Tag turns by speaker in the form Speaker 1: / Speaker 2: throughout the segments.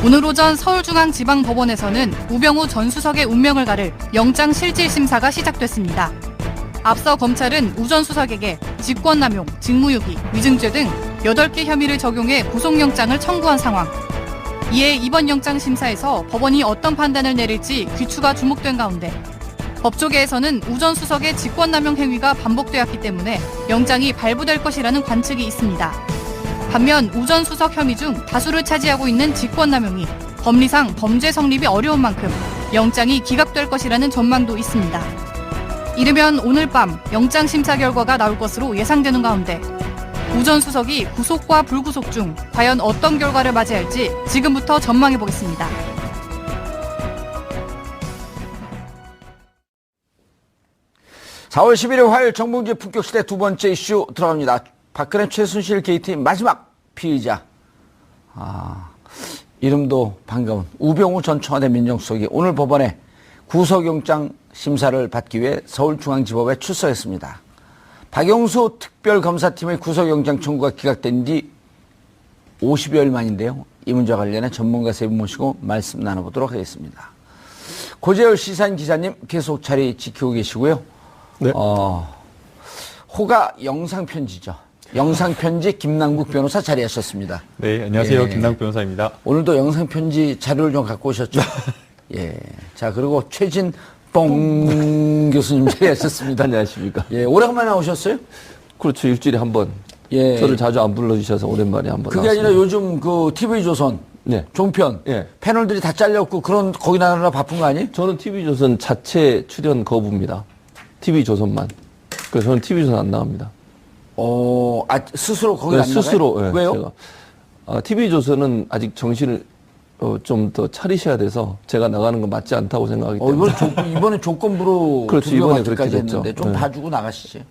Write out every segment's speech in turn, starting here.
Speaker 1: 오늘 오전 서울중앙지방법원에서는 우병우 전 수석의 운명을 가를 영장실질심사가 시작됐습니다. 앞서 검찰은 우 전 수석에게 직권남용, 직무유기, 위증죄 등 8개 혐의를 적용해 구속영장을 청구한 상황. 이에 이번 영장심사에서 법원이 어떤 판단을 내릴지 귀추가 주목된 가운데 법조계에서는 우 전 수석의 직권남용 행위가 반복되었기 때문에 영장이 발부될 것이라는 관측이 있습니다. 반면 우 전 수석 혐의 중 다수를 차지하고 있는 직권남용이 법리상 범죄 성립이 어려운 만큼 영장이 기각될 것이라는 전망도 있습니다. 이르면 오늘 밤 영장심사 결과가 나올 것으로 예상되는 가운데 우 전 수석이 구속과 불구속 중 과연 어떤 결과를 맞이할지 지금부터 전망해보겠습니다.
Speaker 2: (4월 11일) 화요일 정봉주의 품격시대 두 번째 이슈 들어갑니다. 박근혜 최순실 게이트의 마지막 피의자, 이름도 반가운 우병우 전 청와대 민정수석이 오늘 법원에 구속영장 심사를 받기 위해 서울중앙지법에 출석했습니다. 박영수 특별검사팀의 구속영장 청구가 기각된 지 50여일 만인데요. 이 문제와 관련해 전문가 세 분 모시고 말씀 나눠보도록 하겠습니다. 고재열 시사인 기자님 계속 자리 지키고 계시고요.
Speaker 3: 네.
Speaker 2: 호가 영상편지죠. 영상편지 김남국 변호사 자리하셨습니다.
Speaker 3: 네, 안녕하세요. 김남국 변호사입니다.
Speaker 2: 오늘도 영상편지 자료를 좀 갖고 오셨죠? 예. 자, 그리고 최진 뽕 교수님 자리하셨습니다.
Speaker 4: 안녕하십니까.
Speaker 2: 예, 오래간만에 나오셨어요?
Speaker 4: 그렇죠. 일주일에 한 번.
Speaker 2: 예.
Speaker 4: 저를 자주 안 불러주셔서 오랜만에 한 번.
Speaker 2: 그게
Speaker 4: 나왔습니다.
Speaker 2: 아니라 요즘 그 TV조선.
Speaker 4: 네.
Speaker 2: 종편.
Speaker 4: 예.
Speaker 2: 패널들이 다 잘렸고 거기 나가느라 바쁜 거 아니?
Speaker 4: 저는 TV조선 자체 출연 거부입니다. TV조선만. 그래서 저는 TV조선 안 나갑니다.
Speaker 2: 스스로 거기
Speaker 4: 네,
Speaker 2: 안 나가요?
Speaker 4: 스스로. 예,
Speaker 2: 왜요?
Speaker 4: 제가. TV조선은 아직 정신을 좀 더 차리셔야 돼서 제가 나가는 건 맞지 않다고 생각하기 때문에.
Speaker 2: 이번에 조건부로
Speaker 4: 그렇죠. 이번에 그렇게 됐죠.
Speaker 2: 했는데 좀
Speaker 4: 네.
Speaker 2: 봐주고 나가시지.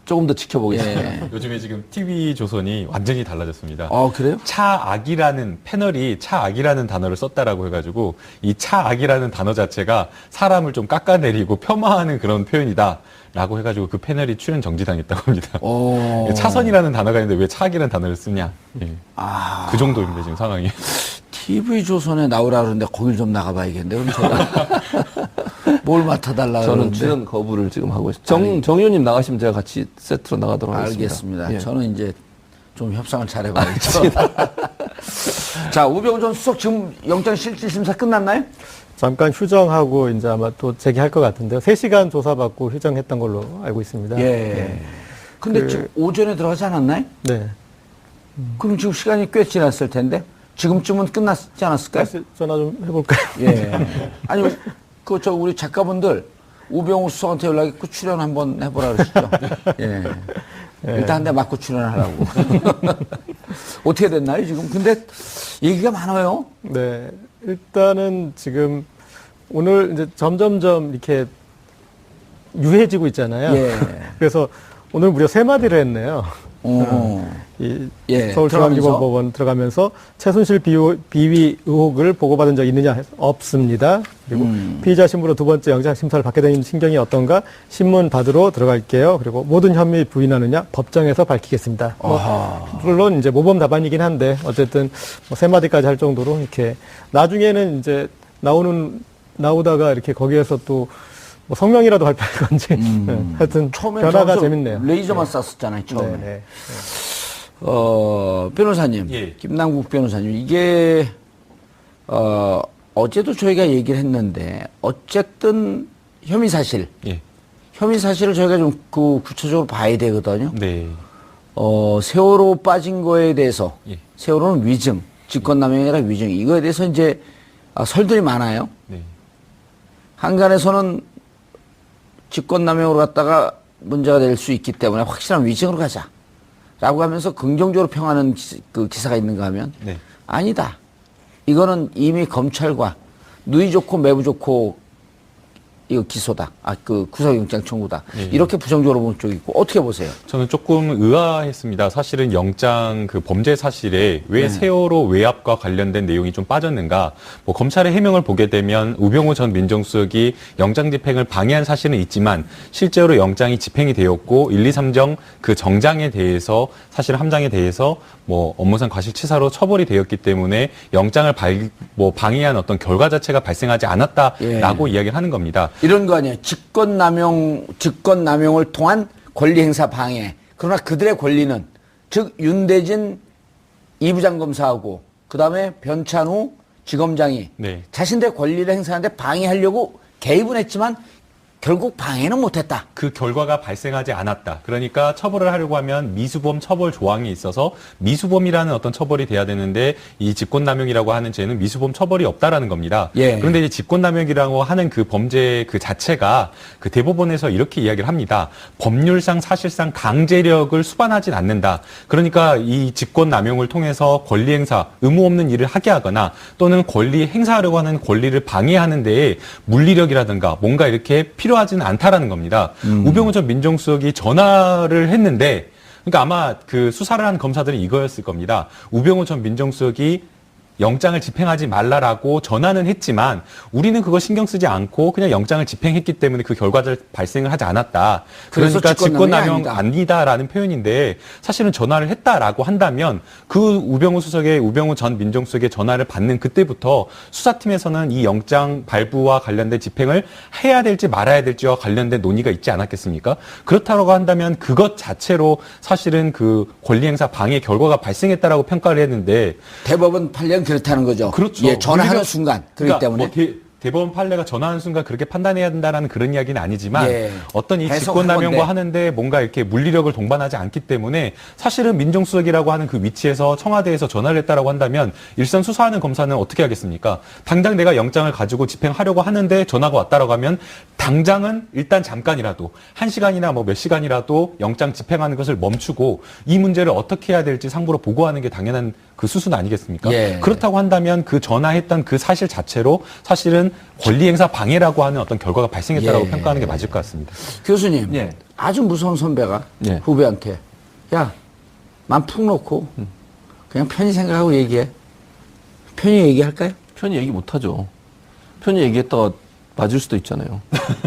Speaker 4: 조금 더 지켜보겠습니다.
Speaker 2: 예.
Speaker 3: 요즘에 지금 TV조선이 완전히 달라졌습니다.
Speaker 2: 그래요?
Speaker 3: 차악이라는 패널이 차악이라는 단어를 썼다라고 해가지고 이 차악이라는 단어 자체가 사람을 좀 깎아내리고 폄하하는 그런 표현이다라고 해가지고 그 패널이 출연 정지당했다고 합니다. 차선이라는 단어가 있는데 왜 차악이라는 단어를 쓰냐. 예. 그 정도입니다 지금 상황이.
Speaker 2: TV조선에 나오라 그러는데 거길 좀 나가봐야겠는데. 그럼 제가 뭘 맡아달라
Speaker 4: 저는
Speaker 2: 그러는데.
Speaker 4: 출연 거부를 지금 하고 있습니다. 정 의원님 나가시면 제가 같이 세트로 나가도록 하겠습니다.
Speaker 2: 알겠습니다.
Speaker 4: 예.
Speaker 2: 저는 이제 좀 협상을 잘해봐야죠. 자, 우병우 전 수석 지금 영장실질심사 끝났나요?
Speaker 5: 잠깐 휴정하고 이제 아마 또 재개할 것 같은데요. 3시간 조사받고 휴정했던 걸로 알고 있습니다.
Speaker 2: 예. 근데 지금 오전에 들어가지 않았나요?
Speaker 5: 네.
Speaker 2: 그럼 지금 시간이 꽤 지났을 텐데 지금쯤은 끝났지 않았을까요?
Speaker 5: 다시 전화 좀 해볼까요?
Speaker 2: 예. 아니, 우리 작가분들 우병우 수석한테 연락했고 출연 한번 해보라 그러시죠. 예. 일단 한 대 맞고 출연하라고. 어떻게 됐나요, 지금? 근데 얘기가 많아요.
Speaker 5: 네. 일단은 지금 오늘 이제 점점점 이렇게 유해지고 있잖아요.
Speaker 2: 예.
Speaker 5: 그래서 오늘 무려 3마디를 했네요. 서울중앙지법법원 들어가면서 최순실 비위 의혹을 보고받은 적 있느냐 해서 없습니다. 그리고 피의자 신부로 두 번째 영장 심사를 받게 된 심경이 어떤가 신문 받으러 들어갈게요. 그리고 모든 혐의 부인하느냐 법정에서 밝히겠습니다. 물론 이제 모범 답안이긴 한데 어쨌든 3마디까지 할 정도로 이렇게 나중에는 이제 나오다가 이렇게 거기에서 또 성명이라도 발표할 건지 하여튼 변화가 재밌네요.
Speaker 2: 레이저만 쐈었잖아요, 처음에.
Speaker 5: 네.
Speaker 2: 변호사님,
Speaker 3: 예.
Speaker 2: 김남국 변호사님, 이게 어제도 저희가 얘기를 했는데 어쨌든 혐의 사실을 저희가 좀 구체적으로 봐야 되거든요.
Speaker 3: 네.
Speaker 2: 세월호 빠진 거에 대해서 세월호는 위증, 직권남용이 아니라 위증, 이거에 대해서 이제 설들이 많아요.
Speaker 3: 네.
Speaker 2: 한간에서는 직권남용으로 갔다가 문제가 될 수 있기 때문에 확실한 위증으로 가자라고 하면서 긍정적으로 평하는 기사가 있는가 하면 아니다. 이거는 이미 검찰과 누이 좋고 매부 좋고 이거 기소다. 구속영장 청구다. 이렇게 부정적으로 보는 쪽이 있고 어떻게 보세요?
Speaker 3: 저는 조금 의아했습니다. 사실은 영장 범죄 사실에 왜 세월호 외압과 관련된 내용이 좀 빠졌는가. 검찰의 해명을 보게 되면 우병우 전 민정수석이 영장 집행을 방해한 사실은 있지만 실제로 영장이 집행이 되었고 1, 2, 3정 그 정장에 대해서 사실 함장에 대해서 뭐 업무상 과실치사로 처벌이 되었기 때문에 영장을 방해한 어떤 결과 자체가 발생하지 않았다라고 이야기를 하는 겁니다.
Speaker 2: 이런 거 아니에요. 직권남용을 통한 권리행사 방해. 그러나 그들의 권리는 즉 윤대진 2부장 검사하고 그다음에 변찬우 지검장이
Speaker 3: 네.
Speaker 2: 자신들의 권리를 행사하는데 방해하려고 개입은 했지만 결국 방해는 못했다.
Speaker 3: 그 결과가 발생하지 않았다. 그러니까 처벌을 하려고 하면 미수범 처벌 조항이 있어서 미수범이라는 어떤 처벌이 돼야 되는데 이 직권남용이라고 하는 죄는 미수범 처벌이 없다라는 겁니다.
Speaker 2: 예.
Speaker 3: 그런데 이제 직권남용이라고 하는 그 범죄 그 자체가 그 대법원에서 이렇게 이야기를 합니다. 법률상 사실상 강제력을 수반하진 않는다. 그러니까 이 직권남용을 통해서 권리행사, 의무 없는 일을 하게 하거나 또는 권리 행사하려고 하는 권리를 방해하는 데에 물리력이라든가 뭔가 이렇게 필요하지는 않다라는 겁니다. 우병우 전 민정수석이 전화를 했는데, 그러니까 아마 그 수사를 한 검사들은 이거였을 겁니다. 우병우 전 민정수석이 영장을 집행하지 말라라고 전화는 했지만 우리는 그거 신경 쓰지 않고 그냥 영장을 집행했기 때문에 그 결과를 발생을 하지 않았다.
Speaker 2: 그래서
Speaker 3: 그러니까 직권남용
Speaker 2: 아니다.
Speaker 3: 아니다라는 표현인데 사실은 전화를 했다라고 한다면 그 우병우 전 민정수석의 전화를 받는 그때부터 수사팀에서는 이 영장 발부와 관련된 집행을 해야 될지 말아야 될지와 관련된 논의가 있지 않았겠습니까? 그렇다고 한다면 그것 자체로 사실은 그 권리행사 방해 결과가 발생했다라고 평가를 했는데
Speaker 2: 대법원 판례는 그렇다는 거죠.
Speaker 3: 그렇죠.
Speaker 2: 예, 전화하는
Speaker 3: 우리가-
Speaker 2: 순간. 그렇기
Speaker 3: 그러니까
Speaker 2: 때문에.
Speaker 3: 뭐 대법원 판례가 전화하는 순간 그렇게 판단해야 된다는 그런 이야기는 아니지만
Speaker 2: 예.
Speaker 3: 어떤 이
Speaker 2: 해석한
Speaker 3: 직권남용과
Speaker 2: 건데.
Speaker 3: 하는데 뭔가 이렇게 물리력을 동반하지 않기 때문에 사실은 민정수석이라고 하는 그 위치에서 청와대에서 전화를 했다라고 한다면 일선 수사하는 검사는 어떻게 하겠습니까? 당장 내가 영장을 가지고 집행하려고 하는데 전화가 왔다라고 하면 당장은 일단 잠깐이라도 1시간이나 뭐 몇 시간이라도 영장 집행하는 것을 멈추고 이 문제를 어떻게 해야 될지 상부로 보고하는 게 당연한 그 수순 아니겠습니까?
Speaker 2: 예.
Speaker 3: 그렇다고 한다면 그 전화했던 그 사실 자체로 사실은 권리행사 방해라고 하는 어떤 결과가 발생했다라고
Speaker 2: 예.
Speaker 3: 평가하는 게 맞을 것 같습니다.
Speaker 2: 교수님,
Speaker 4: 예.
Speaker 2: 아주 무서운 선배가
Speaker 4: 예.
Speaker 2: 후배한테 야, 맘 푹 놓고 그냥 편히 생각하고 얘기해. 편히 얘기할까요?
Speaker 4: 편히 얘기 못하죠. 편히 얘기했다가 맞을 수도 있잖아요.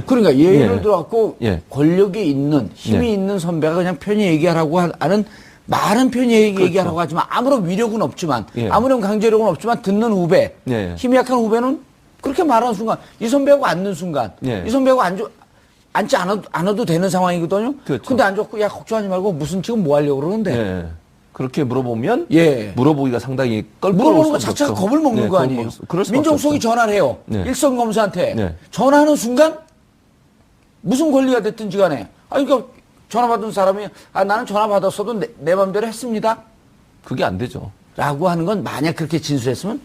Speaker 2: 그러니까 예를
Speaker 4: 예.
Speaker 2: 들어갖고
Speaker 4: 예.
Speaker 2: 권력이 있는 힘이
Speaker 4: 예.
Speaker 2: 있는 선배가 그냥 편히 얘기하라고 하는 말은 편히 얘기하라고 하지만 아무런 위력은 없지만
Speaker 4: 예.
Speaker 2: 아무런 강제력은 없지만 듣는 후배
Speaker 4: 예.
Speaker 2: 힘이 약한 후배는 그렇게 말하는 순간 이 선배하고 앉는 순간
Speaker 4: 예.
Speaker 2: 이 선배하고 앉지 않아도 되는 상황이거든요.
Speaker 4: 그렇죠.
Speaker 2: 근데 앉았고 야 걱정하지 말고 무슨 지금 뭐 하려고 그러는데
Speaker 4: 예. 그렇게 물어보면
Speaker 2: 예.
Speaker 4: 물어보기가 상당히 껄끄러울
Speaker 2: 물어보는 것
Speaker 4: 수밖에
Speaker 2: 자체가
Speaker 4: 없죠.
Speaker 2: 겁을 먹는
Speaker 4: 네,
Speaker 2: 거
Speaker 4: 겁을
Speaker 2: 아니에요.
Speaker 4: 먹을 그럴 수밖에
Speaker 2: 민정수석이
Speaker 4: 없죠.
Speaker 2: 전화를 해요.
Speaker 4: 네.
Speaker 2: 일선 검사한테
Speaker 4: 네.
Speaker 2: 전화하는 순간 무슨 권리가 됐든지 간에 그러니까 전화 받은 사람이 나는 전화 받았어도 내 맘대로 했습니다.
Speaker 4: 그게 안 되죠.
Speaker 2: 라고 하는 건 만약 그렇게 진술했으면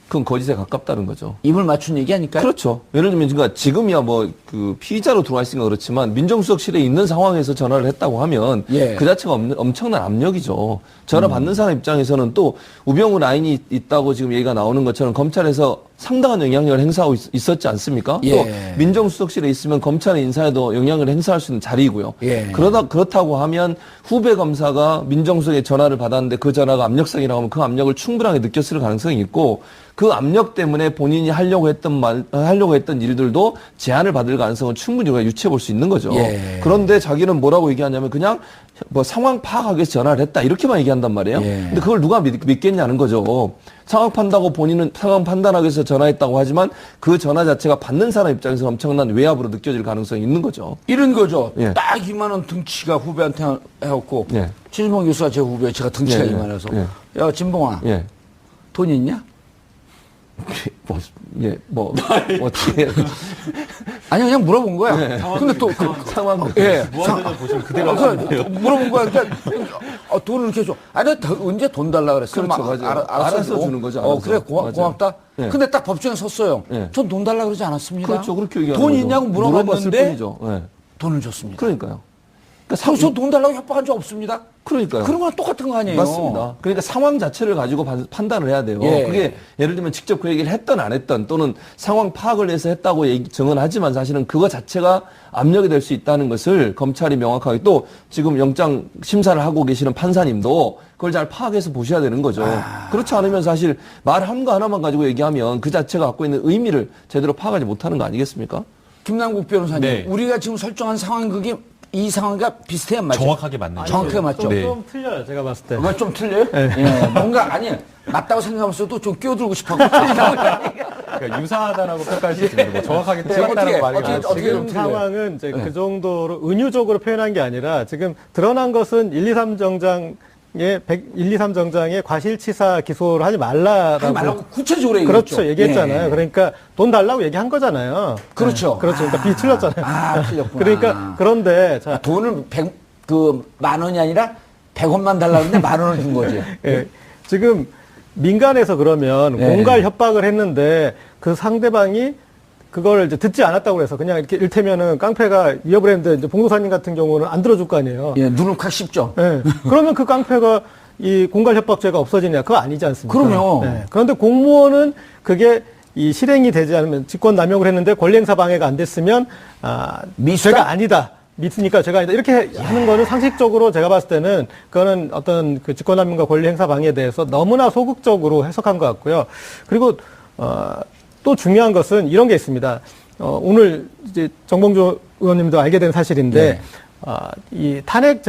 Speaker 4: 그건 거짓에 가깝다는 거죠.
Speaker 2: 입을 맞춘 얘기 아닐까요?
Speaker 4: 그렇죠. 예를 들면 그러니까 지금이야 뭐 그 피의자로 들어와 있으니까 그렇지만 민정수석실에 있는 상황에서 전화를 했다고 하면
Speaker 2: 예.
Speaker 4: 그 자체가 엄청난 압력이죠. 전화 받는 사람 입장에서는 또 우병우 라인이 있다고 지금 얘기가 나오는 것처럼 검찰에서 상당한 영향력을 행사하고 있었지 않습니까?
Speaker 2: 예.
Speaker 4: 또 민정수석실에 있으면 검찰의 인사에도 영향을 행사할 수 있는 자리이고요.
Speaker 2: 예.
Speaker 4: 그렇다고 하면 후배 검사가 민정수석의 전화를 받았는데 그 전화가 압력성이라고 하면 그 압력을 충분하게 느꼈을 가능성이 있고 그 압력 때문에 본인이 하려고 했던 일들도 제한을 받을 가능성은 충분히 우리가 유추해 볼 수 있는 거죠.
Speaker 2: 예.
Speaker 4: 그런데 자기는 뭐라고 얘기하냐면 그냥 뭐 상황 파악하기 위해서 전화를 했다 이렇게만 얘기한단 말이에요.
Speaker 2: 예.
Speaker 4: 근데 그걸 누가 믿겠냐는 거죠. 상황 본인은 상황 판단하기 위해서 전화했다고 하지만 그 전화 자체가 받는 사람 입장에서 엄청난 외압으로 느껴질 가능성이 있는 거죠.
Speaker 2: 이런 거죠.
Speaker 4: 예.
Speaker 2: 딱 이만한 등치가 후배한테 해갖고
Speaker 4: 예.
Speaker 2: 최진봉 교수가 제 후배 제가 등치가
Speaker 4: 예, 예.
Speaker 2: 이만해서
Speaker 4: 예.
Speaker 2: 야 진봉아
Speaker 4: 예.
Speaker 2: 돈 있냐?
Speaker 4: 어떻게.
Speaker 2: 아니 그냥 물어본 거야. 근데 또
Speaker 4: 상황.
Speaker 2: 예.
Speaker 3: 무한도전 보시면 그대로
Speaker 2: 물어본 거야. 그러니까 돈을 이렇게 줘. 아니 언제 돈 달라 그랬어?
Speaker 4: 그렇죠, 맞아요. 알아서 주는 거죠, 알아서.
Speaker 2: 그래
Speaker 4: 맞아요.
Speaker 2: 고맙다.
Speaker 4: 예.
Speaker 2: 근데 딱 법정에 섰어요.
Speaker 4: 예.
Speaker 2: 전 돈 달라 그러지 않았습니다.
Speaker 4: 그렇죠. 그렇게 얘기하는
Speaker 2: 돈
Speaker 4: 거죠.
Speaker 2: 있냐고
Speaker 4: 물어봤을
Speaker 2: 물어봤는데
Speaker 4: 뿐이죠. 예.
Speaker 2: 돈을 줬습니다.
Speaker 4: 그러니까요. 그러니까
Speaker 2: 평소 돈 달라고 협박한 적 없습니다.
Speaker 4: 그러니까요.
Speaker 2: 그런 거랑 똑같은 거 아니에요?
Speaker 4: 맞습니다. 그러니까 상황 자체를 가지고 판단을 해야 돼요.
Speaker 2: 예.
Speaker 4: 그게 예를 들면 직접 그 얘기를 했던 안 했던 또는 상황 파악을 해서 했다고 증언하지만 사실은 그거 자체가 압력이 될 수 있다는 것을 검찰이 명확하게 또 지금 영장 심사를 하고 계시는 판사님도 그걸 잘 파악해서 보셔야 되는 거죠. 그렇지 않으면 사실 말 한 거 하나만 가지고 얘기하면 그 자체가 갖고 있는 의미를 제대로 파악하지 못하는 거 아니겠습니까?
Speaker 2: 김남국 변호사님,
Speaker 3: 네.
Speaker 2: 우리가 지금 설정한 상황극이 이 상황과 비슷해요, 안 맞죠?
Speaker 3: 정확하게 맞는
Speaker 2: 정확하게
Speaker 3: 거예요.
Speaker 2: 맞죠?
Speaker 3: 네.
Speaker 5: 좀 틀려요, 제가 봤을 때.
Speaker 2: 뭔가 좀 틀려요?
Speaker 5: 네.
Speaker 2: 예, 뭔가 아니 맞다고 생각하면서도 좀 끼어들고 싶어서
Speaker 3: 그러니까 유사하다라고 평가할 수 있습니다. 뭐 정확하게
Speaker 2: 네,
Speaker 3: 틀렸다라고 말이
Speaker 2: 어떻게
Speaker 3: 많습니다.
Speaker 5: 지금
Speaker 2: 좀 틀려요?
Speaker 5: 상황은 이제
Speaker 2: 네.
Speaker 5: 그 정도로 은유적으로 표현한 게 아니라 지금 드러난 것은 1, 2, 3 정장의 1, 2, 3 정장의 과실치사 기소를 하지 말라라고.
Speaker 2: 하지 말라고 구체적으로 얘기했죠.
Speaker 5: 그렇죠. 얘기했잖아요.
Speaker 2: 예.
Speaker 5: 그러니까 돈 달라고 얘기한 거잖아요.
Speaker 2: 그렇죠.
Speaker 5: 네, 그렇죠. 그러니까 비 틀렸잖아요.
Speaker 2: 아, 틀렸구나.
Speaker 5: 그러니까 그런데 자,
Speaker 2: 돈을 100만 원이 아니라 100원만 달라는데 만 원을 준 거지.
Speaker 5: 예, 지금 민간에서 그러면
Speaker 2: 네.
Speaker 5: 공갈 협박을 했는데 그 상대방이 그걸 이제 듣지 않았다고 그래서 그냥 이렇게 일테면은 깡패가 위협을 했는데 이제 봉도사님 같은 경우는 안 들어줄 거 아니에요.
Speaker 2: 예, 눈을 콱 씹죠.
Speaker 5: 예. 그러면 그 깡패가 이 공갈 협박죄가 없어지냐? 그거 아니지 않습니까?
Speaker 2: 그럼요.
Speaker 5: 네. 그런데 공무원은 그게 이 실행이 되지 않으면 직권 남용을 했는데 권리행사 방해가 안 됐으면
Speaker 2: 미수다?
Speaker 5: 죄가 아니다. 미스니까 죄가 아니다. 이렇게 하는 거는 상식적으로 제가 봤을 때는 그거는 어떤 그 직권남용과 권리행사 방해에 대해서 너무나 소극적으로 해석한 것 같고요. 그리고 또 중요한 것은 이런 게 있습니다. 오늘 이제 정봉주 의원님도 알게 된 사실인데 이 탄핵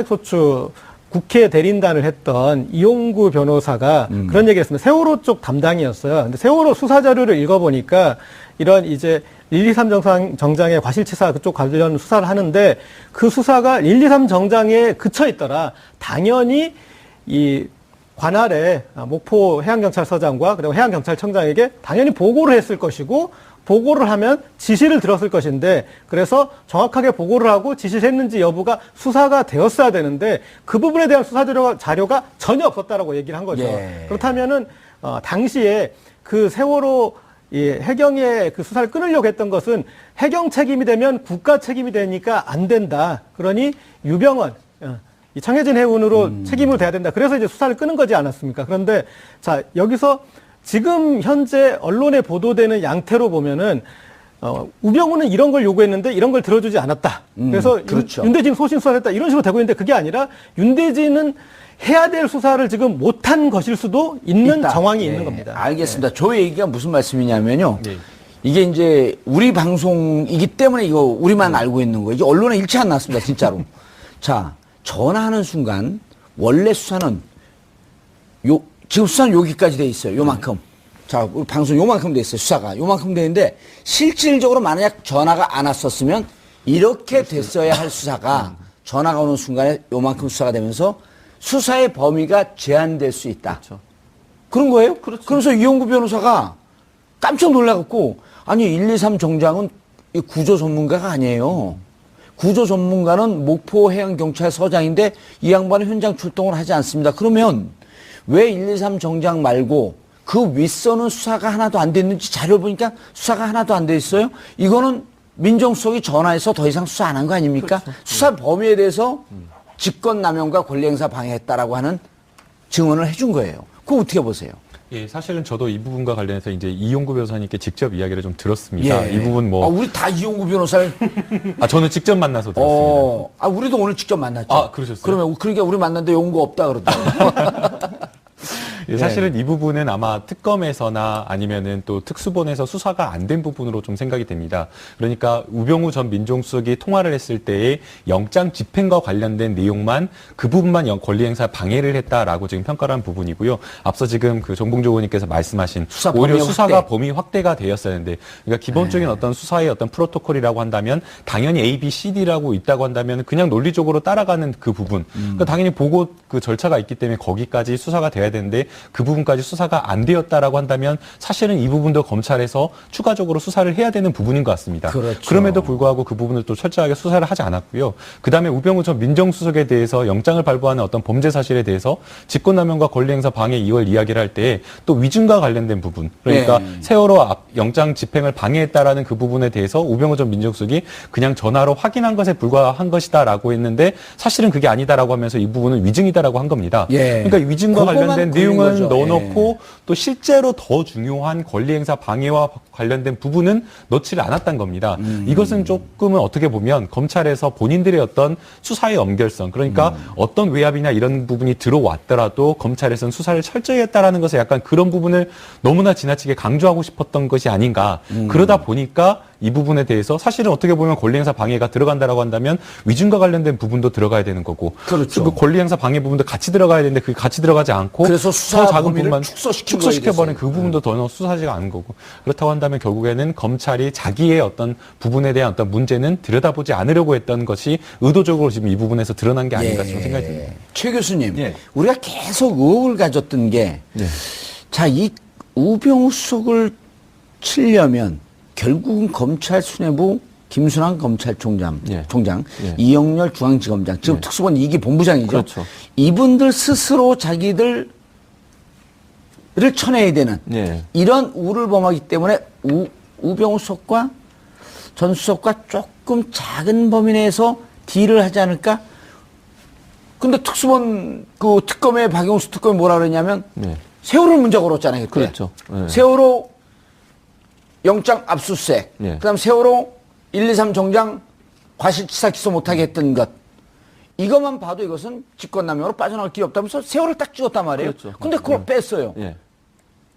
Speaker 5: 소추 국회 대리인단을 했던 이용구 변호사가 그런 얘기를 했습니다. 세월호 쪽 담당이었어요. 근데 세월호 수사 자료를 읽어보니까 이런 이제 1, 2, 3 정장의 과실치사 그쪽 관련 수사를 하는데 그 수사가 1, 2, 3 정장에 그쳐 있더라. 당연히 이 관할에 목포 해양경찰서장과 그리고 해양경찰청장에게 당연히 보고를 했을 것이고 보고를 하면 지시를 들었을 것인데 그래서 정확하게 보고를 하고 지시를 했는지 여부가 수사가 되었어야 되는데 그 부분에 대한 수사 자료가 전혀 없었다라고 얘기를 한 거죠.
Speaker 2: 예.
Speaker 5: 그렇다면은 당시에 그 세월호 해경의 그 수사를 끊으려고 했던 것은 해경 책임이 되면 국가 책임이 되니까 안 된다. 그러니 유병헌 이 청해진 해운으로 책임을 져야 된다. 그래서 이제 수사를 끊은 거지 않았습니까? 그런데 자 여기서 지금 현재 언론에 보도되는 양태로 보면은 우병우는 이런 걸 요구했는데 이런 걸 들어주지 않았다. 그래서
Speaker 2: 그렇죠.
Speaker 5: 윤대진 소신 수사했다. 이런 식으로 되고 있는데 그게 아니라 윤대진은 해야 될 수사를 지금 못한 것일 수도 있는
Speaker 2: 있다.
Speaker 5: 정황이
Speaker 2: 예,
Speaker 5: 있는 겁니다.
Speaker 2: 알겠습니다. 저 얘기가 무슨 말씀이냐면요.
Speaker 3: 네.
Speaker 2: 이게 이제 우리 방송이기 때문에 이거 우리만 알고 있는 거예요. 이게 언론에 일치 안 났습니다, 진짜로. 자, 전화하는 순간 원래 수사는 지금 수사는 여기까지 돼 있어요. 요만큼. 자, 우리 방송 요만큼 돼 있어요. 수사가 요만큼 되는데 실질적으로 만약 전화가 안 왔었으면 이렇게 됐어야 할 수사가 전화가 오는 순간에 요만큼 수사가 되면서 수사의 범위가 제한될 수 있다.
Speaker 4: 그렇죠.
Speaker 2: 그런 거예요? 그래서 이용구 변호사가 깜짝 놀라갖고 아니 1, 2, 3 정장은 이 구조 전문가가 아니에요. 구조 전문가는 목포 해양경찰서장인데 이 양반은 현장 출동을 하지 않습니다. 그러면 왜 1, 2, 3 정장 말고 그 윗선은 수사가 하나도 안 됐는지 자료를 보니까 수사가 하나도 안 돼 있어요? 이거는 민정수석이 전화해서 더 이상 수사 안 한 거 아닙니까?
Speaker 4: 그렇죠.
Speaker 2: 수사 범위에 대해서 직권남용과 권리행사 방해했다라고 하는 증언을 해준 거예요. 그거 어떻게 보세요?
Speaker 3: 예, 사실은 저도 이 부분과 관련해서 이제 이용구 변호사님께 직접 이야기를 좀 들었습니다.
Speaker 2: 예.
Speaker 3: 이 부분 뭐,
Speaker 2: 우리 다 이용구 변호사를.
Speaker 3: 저는 직접 만나서 들었습니다.
Speaker 2: 우리도 오늘 직접 만났죠.
Speaker 3: 아, 그러셨어요?
Speaker 2: 그러면 그러니까 우리 만났는데 용구 없다 그러더라고요.
Speaker 3: 예, 사실은 이 부분은 아마 특검에서나 아니면은 또 특수본에서 수사가 안 된 부분으로 좀 생각이 됩니다. 그러니까 우병우 전 민정수석이 통화를 했을 때의 영장 집행과 관련된 내용만 그 부분만 권리행사 방해를 했다라고 지금 평가를 한 부분이고요. 앞서 지금 그 정봉주 의원님께서 말씀하신
Speaker 2: 수사
Speaker 3: 오히려
Speaker 2: 범위
Speaker 3: 수사가
Speaker 2: 확대.
Speaker 3: 범위 확대가 되었었는데 그러니까 기본적인 어떤 수사의 어떤 프로토콜이라고 한다면 당연히 A, B, C, D라고 있다고 한다면 그냥 논리적으로 따라가는 그 부분. 그러니까 당연히 보고 그 절차가 있기 때문에 거기까지 수사가 돼야 되는데 그 부분까지 수사가 안 되었다라고 한다면 사실은 이 부분도 검찰에서 추가적으로 수사를 해야 되는 부분인 것 같습니다.
Speaker 2: 그렇죠.
Speaker 3: 그럼에도 불구하고 그 부분을 또 철저하게 수사를 하지 않았고요. 그다음에 우병우 전 민정수석에 대해서 영장을 발부하는 어떤 범죄 사실에 대해서 직권남용과 권리행사 방해 2월 이야기를 할 때 또 위증과 관련된 부분 그러니까 세월호 영장 집행을 방해했다라는 그 부분에 대해서 우병우 전 민정수석이 그냥 전화로 확인한 것에 불과한 것이다라고 했는데 사실은 그게 아니다라고 하면서 이 부분은 위증이다라고 한 겁니다.
Speaker 2: 예.
Speaker 3: 그러니까 위증과
Speaker 2: 그거만
Speaker 3: 관련된
Speaker 2: 걸린
Speaker 3: 내용은
Speaker 2: 거죠.
Speaker 3: 넣어놓고 또 실제로 더 중요한 권리행사 방해와 관련된 부분은 넣지를 않았던 겁니다. 이것은 조금은 어떻게 보면 검찰에서 본인들의 어떤 수사의 엄결성 그러니까 어떤 외압이나 이런 부분이 들어왔더라도 검찰에서는 수사를 철저히 했다라는 것에 약간 그런 부분을 너무나 지나치게 강조하고 싶었던 것이 아닌가. 그러다 보니까 이 부분에 대해서 사실은 어떻게 보면 권리행사 방해가 들어간다라고 한다면 위증과 관련된 부분도 들어가야 되는 거고
Speaker 2: 그렇죠.
Speaker 3: 그 권리행사 방해 부분도 같이 들어가야 되는데 그게 같이 들어가지 않고
Speaker 2: 그래서 수사
Speaker 3: 더 작은
Speaker 2: 범위를
Speaker 3: 부분만
Speaker 2: 축소시켜버린
Speaker 3: 축소시켜버린 그 부분도 더 수사지가 않은 거고 그렇다고 한다면 결국에는 검찰이 자기의 어떤 부분에 대한 어떤 문제는 들여다보지 않으려고 했던 것이 의도적으로 지금 이 부분에서 드러난 게 아닌가 좀 생각이 듭니다.
Speaker 2: 최 교수님,
Speaker 4: 예.
Speaker 2: 우리가 계속 의혹을 가졌던 게, 자, 이 우병우 수석을 치려면 결국은 검찰 수뇌부 김순환 검찰총장,
Speaker 4: 예. 예.
Speaker 2: 이영렬 중앙지검장, 지금 특수본 2기 본부장이죠.
Speaker 4: 그렇죠.
Speaker 2: 이분들 스스로 자기들을 쳐내야 되는
Speaker 4: 예.
Speaker 2: 이런 우를 범하기 때문에 우병우 수석과 전 수석과 조금 작은 범위 내에서 딜을 하지 않을까? 근데 특수본 그 특검의 박용수 특검이 뭐라 그랬냐면
Speaker 4: 네.
Speaker 2: 세월호 문제 걸었잖아요. 그때.
Speaker 4: 그렇죠. 네.
Speaker 2: 세월호 영장 압수수색,
Speaker 4: 네.
Speaker 2: 그다음 세월호 1, 2, 3 정장 과실치사 기소 못하게 했던 것. 이것만 봐도 이것은 직권남용으로 빠져나갈 길이 없다면서 세월을 딱 찍었단 말이에요.
Speaker 4: 그렇죠.
Speaker 2: 근데 그걸 뺐어요.
Speaker 4: 예.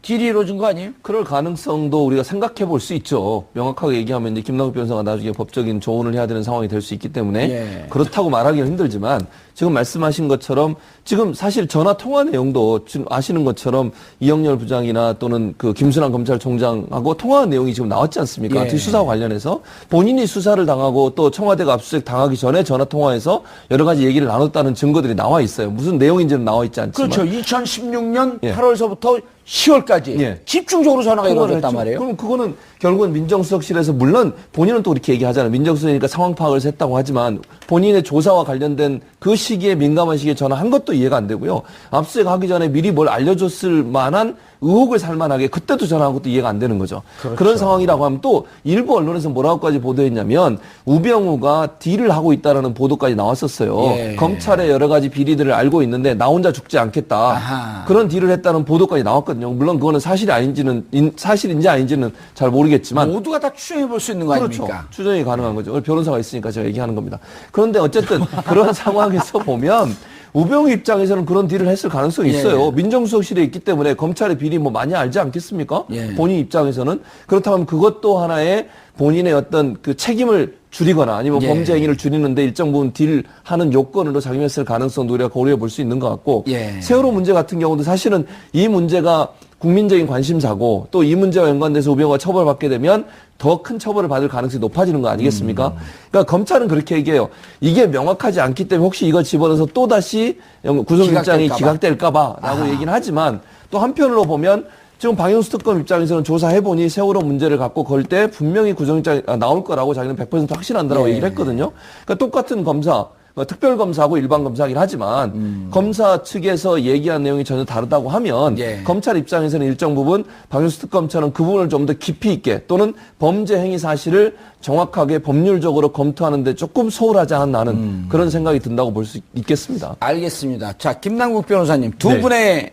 Speaker 2: 딜이 이루어진 거 아니에요?
Speaker 4: 그럴 가능성도 우리가 생각해 볼 수 있죠. 명확하게 얘기하면 이제 김남국 변호사가 나중에 법적인 조언을 해야 되는 상황이 될 수 있기 때문에
Speaker 2: 예.
Speaker 4: 그렇다고 말하기는 힘들지만 지금 말씀하신 것처럼 지금 사실 전화 통화 내용도 지금 아시는 것처럼 이영렬 부장이나 또는 그 김순환 검찰총장하고 통화 내용이 지금 나왔지 않습니까?
Speaker 2: 예.
Speaker 4: 수사와 관련해서 본인이 수사를 당하고 또 청와대가 압수수색 당하기 전에 전화 통화에서 여러 가지 얘기를 나눴다는 증거들이 나와 있어요. 무슨 내용인지는 나와 있지 않지만
Speaker 2: 그렇죠. 2016년
Speaker 4: 예.
Speaker 2: 8월서부터 10월까지
Speaker 4: 예.
Speaker 2: 집중적으로 전화가
Speaker 4: 통화를
Speaker 2: 이루어졌단
Speaker 4: 했죠.
Speaker 2: 말이에요.
Speaker 4: 그럼 그거는 결국은 민정수석실에서 물론 본인은 또 이렇게 얘기하잖아요. 민정수석이니까 상황 파악을 해서 했다고 하지만 본인의 조사와 관련된 그 시기에 민감한 시기에 전화한 것도 이해가 안 되고요. 압수수색 하기 전에 미리 뭘 알려줬을 만한 의혹을 살만하게 그때도 전화한 것도 이해가 안 되는 거죠.
Speaker 2: 그렇죠.
Speaker 4: 그런 상황이라고 하면 또 일부 언론에서 뭐라고까지 보도했냐면 우병우가 딜을 하고 있다라는 보도까지 나왔었어요.
Speaker 2: 예.
Speaker 4: 검찰의 여러 가지 비리들을 알고 있는데 나 혼자 죽지 않겠다.
Speaker 2: 아하.
Speaker 4: 그런 딜을 했다는 보도까지 나왔거든요. 물론 그거는 사실인지 아닌지는 잘 모르겠지만
Speaker 2: 모두가 다 추정해 볼 수 있는 거
Speaker 4: 그렇죠.
Speaker 2: 아닙니까?
Speaker 4: 추정이 가능한 거죠. 변호사가 있으니까 제가 얘기하는 겁니다. 그런데 어쨌든 그런 상황에서 보면 우병우 입장에서는 그런 딜을 했을 가능성이 있어요.
Speaker 2: 예.
Speaker 4: 민정수석실에 있기 때문에 검찰의 비리 뭐 많이 알지 않겠습니까?
Speaker 2: 예.
Speaker 4: 본인 입장에서는 그렇다면 그것도 하나의 본인의 어떤 그 책임을 줄이거나 아니면
Speaker 2: 예.
Speaker 4: 범죄 행위를 줄이는데 일정 부분 딜하는 요건으로 작용했을 가능성도 우리가 고려해 볼 수 있는 것 같고
Speaker 2: 예.
Speaker 4: 세월호 문제 같은 경우도 사실은 이 문제가 국민적인 관심사고 또 이 문제와 연관돼서 우병우가 처벌받게 되면 더 큰 처벌을 받을 가능성이 높아지는 거 아니겠습니까? 그러니까 검찰은 그렇게 얘기해요. 이게 명확하지 않기 때문에 혹시 이걸 집어넣어서 또다시 구속영장이 기각될까봐라고 얘기는 하지만 또 한편으로 보면 지금 박영수 특검 입장에서는 조사해보니 세월호 문제를 갖고 걸 때 분명히 구속영장이 나올 거라고 자기는 100% 확신한다라고
Speaker 2: 예.
Speaker 4: 얘기를 했거든요. 그러니까 똑같은 검사, 특별검사하고 일반검사이긴 하지만 검사 측에서 얘기한 내용이 전혀 다르다고 하면
Speaker 2: 예.
Speaker 4: 검찰 입장에서는 일정 부분 박영수 특검처럼 그 부분을 좀 더 깊이 있게 또는 범죄 행위 사실을 정확하게 법률적으로 검토하는 데 조금 소홀하지 않나 하는 그런 생각이 든다고 볼 수 있겠습니다.
Speaker 2: 알겠습니다. 자, 김남국 변호사님 두
Speaker 3: 네.
Speaker 2: 분의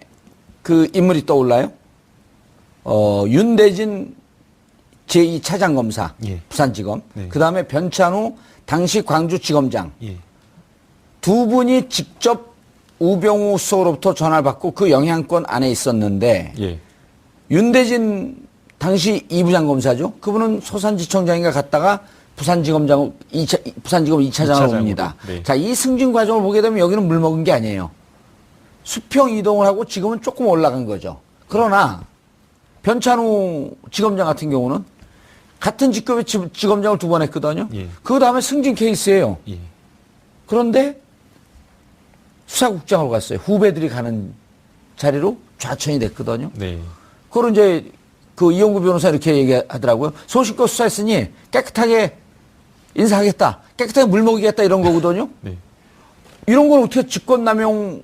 Speaker 2: 그 인물이 떠올라요. 윤대진 제2차장검사
Speaker 3: 예.
Speaker 2: 부산지검,
Speaker 3: 네.
Speaker 2: 그 다음에 변찬우 당시 광주지검장
Speaker 3: 예.
Speaker 2: 두 분이 직접 우병우 수석으로부터 전화를 받고 그 영향권 안에 있었는데
Speaker 3: 예.
Speaker 2: 윤대진 당시 2부장 검사죠. 그분은 소산지청장인가 갔다가 부산지검 2차장으로 옵니다.
Speaker 3: 네.
Speaker 2: 자, 이 승진 과정을 보게 되면 여기는 물 먹은 게 아니에요. 수평 이동을 하고 지금은 조금 올라간 거죠. 그러나 변찬우 지검장 같은 경우는 같은 직급의 지검장을 두 번 했거든요.
Speaker 3: 예.
Speaker 2: 그 다음에 승진 케이스예요.
Speaker 3: 예.
Speaker 2: 그런데 수사국장으로 갔어요. 후배들이 가는 자리로 좌천이 됐거든요.
Speaker 3: 네.
Speaker 2: 그걸 이제 그 이용구 변호사 이렇게 얘기하더라고요. 소신껏 수사했으니 깨끗하게 인사하겠다. 깨끗하게 물먹이겠다 이런 거거든요.
Speaker 3: 네.
Speaker 2: 이런 걸 어떻게 직권남용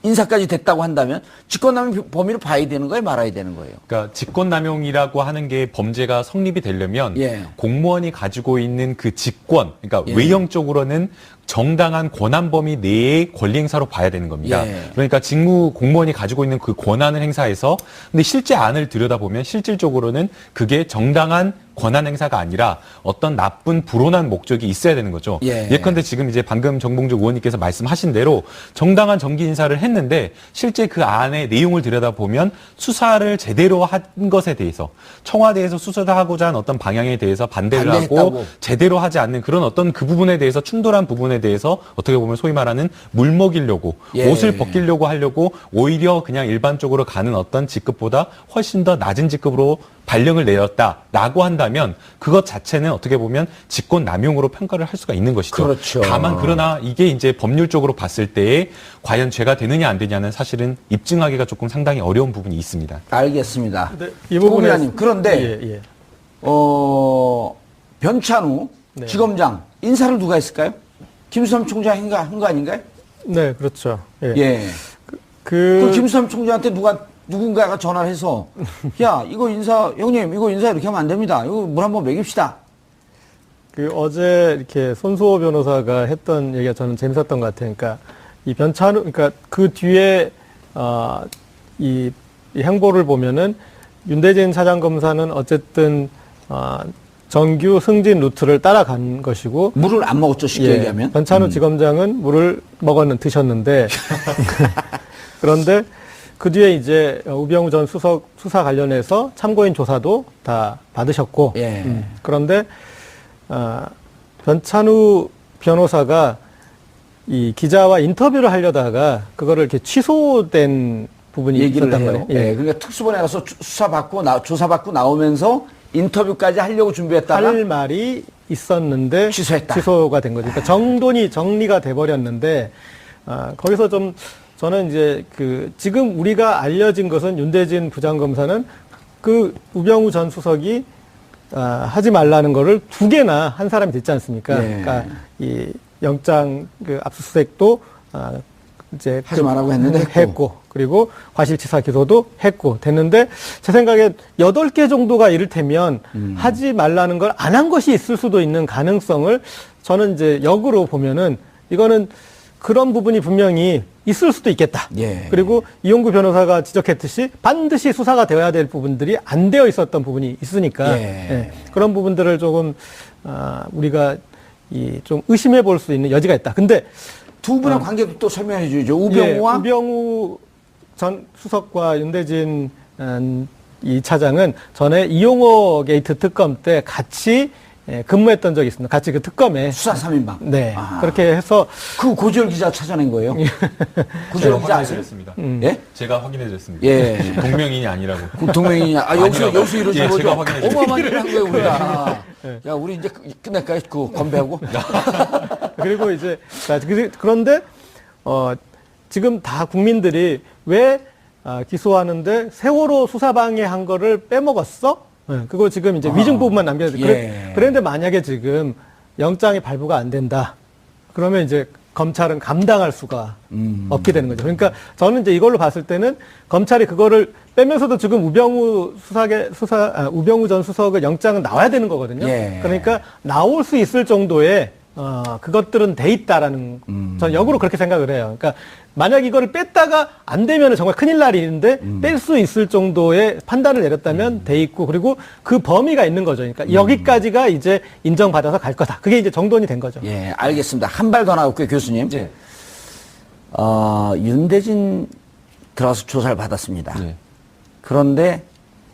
Speaker 2: 인사까지 됐다고 한다면 직권남용 범위로 봐야 되는 거예요? 말아야 되는 거예요?
Speaker 3: 그러니까 직권남용이라고 하는 게 범죄가 성립이 되려면
Speaker 2: 예.
Speaker 3: 공무원이 가지고 있는 그 직권, 그러니까
Speaker 2: 예.
Speaker 3: 외형적으로는 정당한 권한 범위 내의 권리 행사로 봐야 되는 겁니다.
Speaker 2: 예.
Speaker 3: 그러니까 직무 공무원이 가지고 있는 그 권한을 행사해서 근데 실제 안을 들여다보면 실질적으로는 그게 정당한 권한 행사가 아니라 어떤 나쁜 불온한 목적이 있어야 되는 거죠.
Speaker 2: 예.
Speaker 3: 예컨대 지금 이제 방금 정봉주 의원님께서 말씀하신 대로 정당한 정기 인사를 했는데 실제 그 안의 내용을 들여다보면 수사를 제대로 한 것에 대해서 청와대에서 수사하고자 한 어떤 방향에 대해서 반대를 하고
Speaker 2: 반대했다고.
Speaker 3: 제대로 하지 않는 그런 어떤 그 부분에 대해서 충돌한 부분에 대해서 어떻게 보면 소위 말하는 물 먹이려고
Speaker 2: 예.
Speaker 3: 옷을 벗기려고 하려고 오히려 그냥 일반적으로 가는 어떤 직급보다 훨씬 더 낮은 직급으로 발령을 내렸다라고 한다면 그것 자체는 어떻게 보면 직권 남용으로 평가를 할 수가 있는 것이죠.
Speaker 2: 그렇죠.
Speaker 3: 다만 그러나 이게 이제 법률적으로 봤을 때에 과연 죄가 되느냐 안 되냐는 사실은 입증하기가 조금 상당히 어려운 부분이 있습니다.
Speaker 2: 알겠습니다.
Speaker 5: 근데 이 부분에
Speaker 2: 고민아님, 그런데
Speaker 5: 예, 예.
Speaker 2: 변찬우
Speaker 5: 네.
Speaker 2: 지검장 인사를 누가 했을까요? 김수삼 총장 한 거 아닌가요?
Speaker 5: 네, 그렇죠. 예.
Speaker 2: 예. 그 김수삼 총장한테 누군가가 전화를 해서 야 이거 인사 형님 이거 인사 이렇게 하면 안 됩니다. 이거 물 한번 먹입시다.
Speaker 5: 그 어제 이렇게 손수호 변호사가 했던 얘기가 저는 재밌었던 것 같아요. 그러니까 이 변찬우, 그러니까 그 뒤에 이 행보를 보면은 윤대진 차장검사는 어쨌든 정규 승진 루트를 따라간 것이고
Speaker 2: 물을 안 먹었죠 쉽게 얘기하면.
Speaker 5: 변찬우 지검장은 물을 드셨는데 그런데 그 뒤에 이제 우병우 전 수석 수사 관련해서 참고인 조사도 다 받으셨고
Speaker 2: 예.
Speaker 5: 그런데 변찬우 변호사가 이 기자와 인터뷰를 하려다가 그거를 이렇게 취소된 부분이
Speaker 2: 얘기를
Speaker 5: 있었단
Speaker 2: 해요.
Speaker 5: 말이에요.
Speaker 2: 예. 그러니까 특수본에 가서 조사받고 나오면서 인터뷰까지 하려고 준비했다가
Speaker 5: 할 말이 있었는데
Speaker 2: 취소했다.
Speaker 5: 취소가 된 거죠. 그러니까 정리가 돼 버렸는데 거기서 좀 저는 이제 지금 우리가 알려진 것은 윤대진 부장검사는 그 우병우 전 수석이 하지 말라는 거를 2개나 한 사람이 됐지 않습니까?
Speaker 2: 네.
Speaker 5: 그러니까 이 영장 압수수색도 이제
Speaker 2: 하지 말라고 했는데
Speaker 5: 했고 그리고 과실치사 기소도 했고 됐는데 제 생각에 8개 정도가 이를테면 하지 말라는 걸 안 한 것이 있을 수도 있는 가능성을 저는 이제 역으로 보면은 이거는 그런 부분이 분명히 있을 수도 있겠다.
Speaker 2: 예.
Speaker 5: 그리고 이용구 변호사가 지적했듯이 반드시 수사가 되어야 될 부분들이 안 되어 있었던 부분이 있으니까
Speaker 2: 예.
Speaker 5: 그런 부분들을 조금 우리가 좀 의심해 볼 수 있는 여지가 있다. 근데
Speaker 2: 두 분의 관계도 또 설명해 주죠. 우병우와
Speaker 5: 우병우 전 수석과 윤대진 이 차장은 전에 이용호 게이트 특검 때 같이 근무했던 적이 있습니다. 같이 그 특검에
Speaker 2: 수사 3인방.
Speaker 5: 네 그렇게 해서
Speaker 2: 그 고지열 기자 찾아낸 거예요. 고지열 기자 아세요?
Speaker 3: 드렸습니다.
Speaker 2: 예?
Speaker 3: 제가 확인해드렸습니다.
Speaker 2: 예.
Speaker 3: 동명인이 아니라고.
Speaker 2: 그 동맹이냐? 여기서 이러지
Speaker 3: 예,
Speaker 2: 뭐죠?
Speaker 3: 제가 확인해드렸습니다.
Speaker 2: 어마어마한 일을 한 거예요, 우리가. 야, 우리 이제 끝낼까요? 건배하고?
Speaker 5: 그리고 이제 그런데 지금 다 국민들이 왜 기소하는데 세월호 수사방해한 거를 빼먹었어? 그거 지금 이제 위증 부분만 남겨야 돼.
Speaker 2: 예.
Speaker 5: 그런데 만약에 지금 영장이 발부가 안 된다. 그러면 이제 검찰은 감당할 수가 없게 되는 거죠. 그러니까 저는 이제 이걸로 봤을 때는 검찰이 그거를 빼면서도 지금 우병우 전 수석의 영장은 나와야 되는 거거든요.
Speaker 2: 예.
Speaker 5: 그러니까 나올 수 있을 정도의 그것들은 돼 있다라는 저는 역으로 그렇게 생각을 해요. 그러니까 만약 이거를 뺐다가 안 되면 정말 큰일 날 일인데 뺄 수 있을 정도의 판단을 내렸다면 돼 있고 그리고 그 범위가 있는 거죠. 그러니까 여기까지가 이제 인정받아서 갈 거다. 그게 이제 정돈이 된 거죠.
Speaker 2: 예, 알겠습니다. 한 발 더 나올게요, 교수님.
Speaker 4: 예.
Speaker 2: 윤대진 들어가서 조사를 받았습니다.
Speaker 4: 예.
Speaker 2: 그런데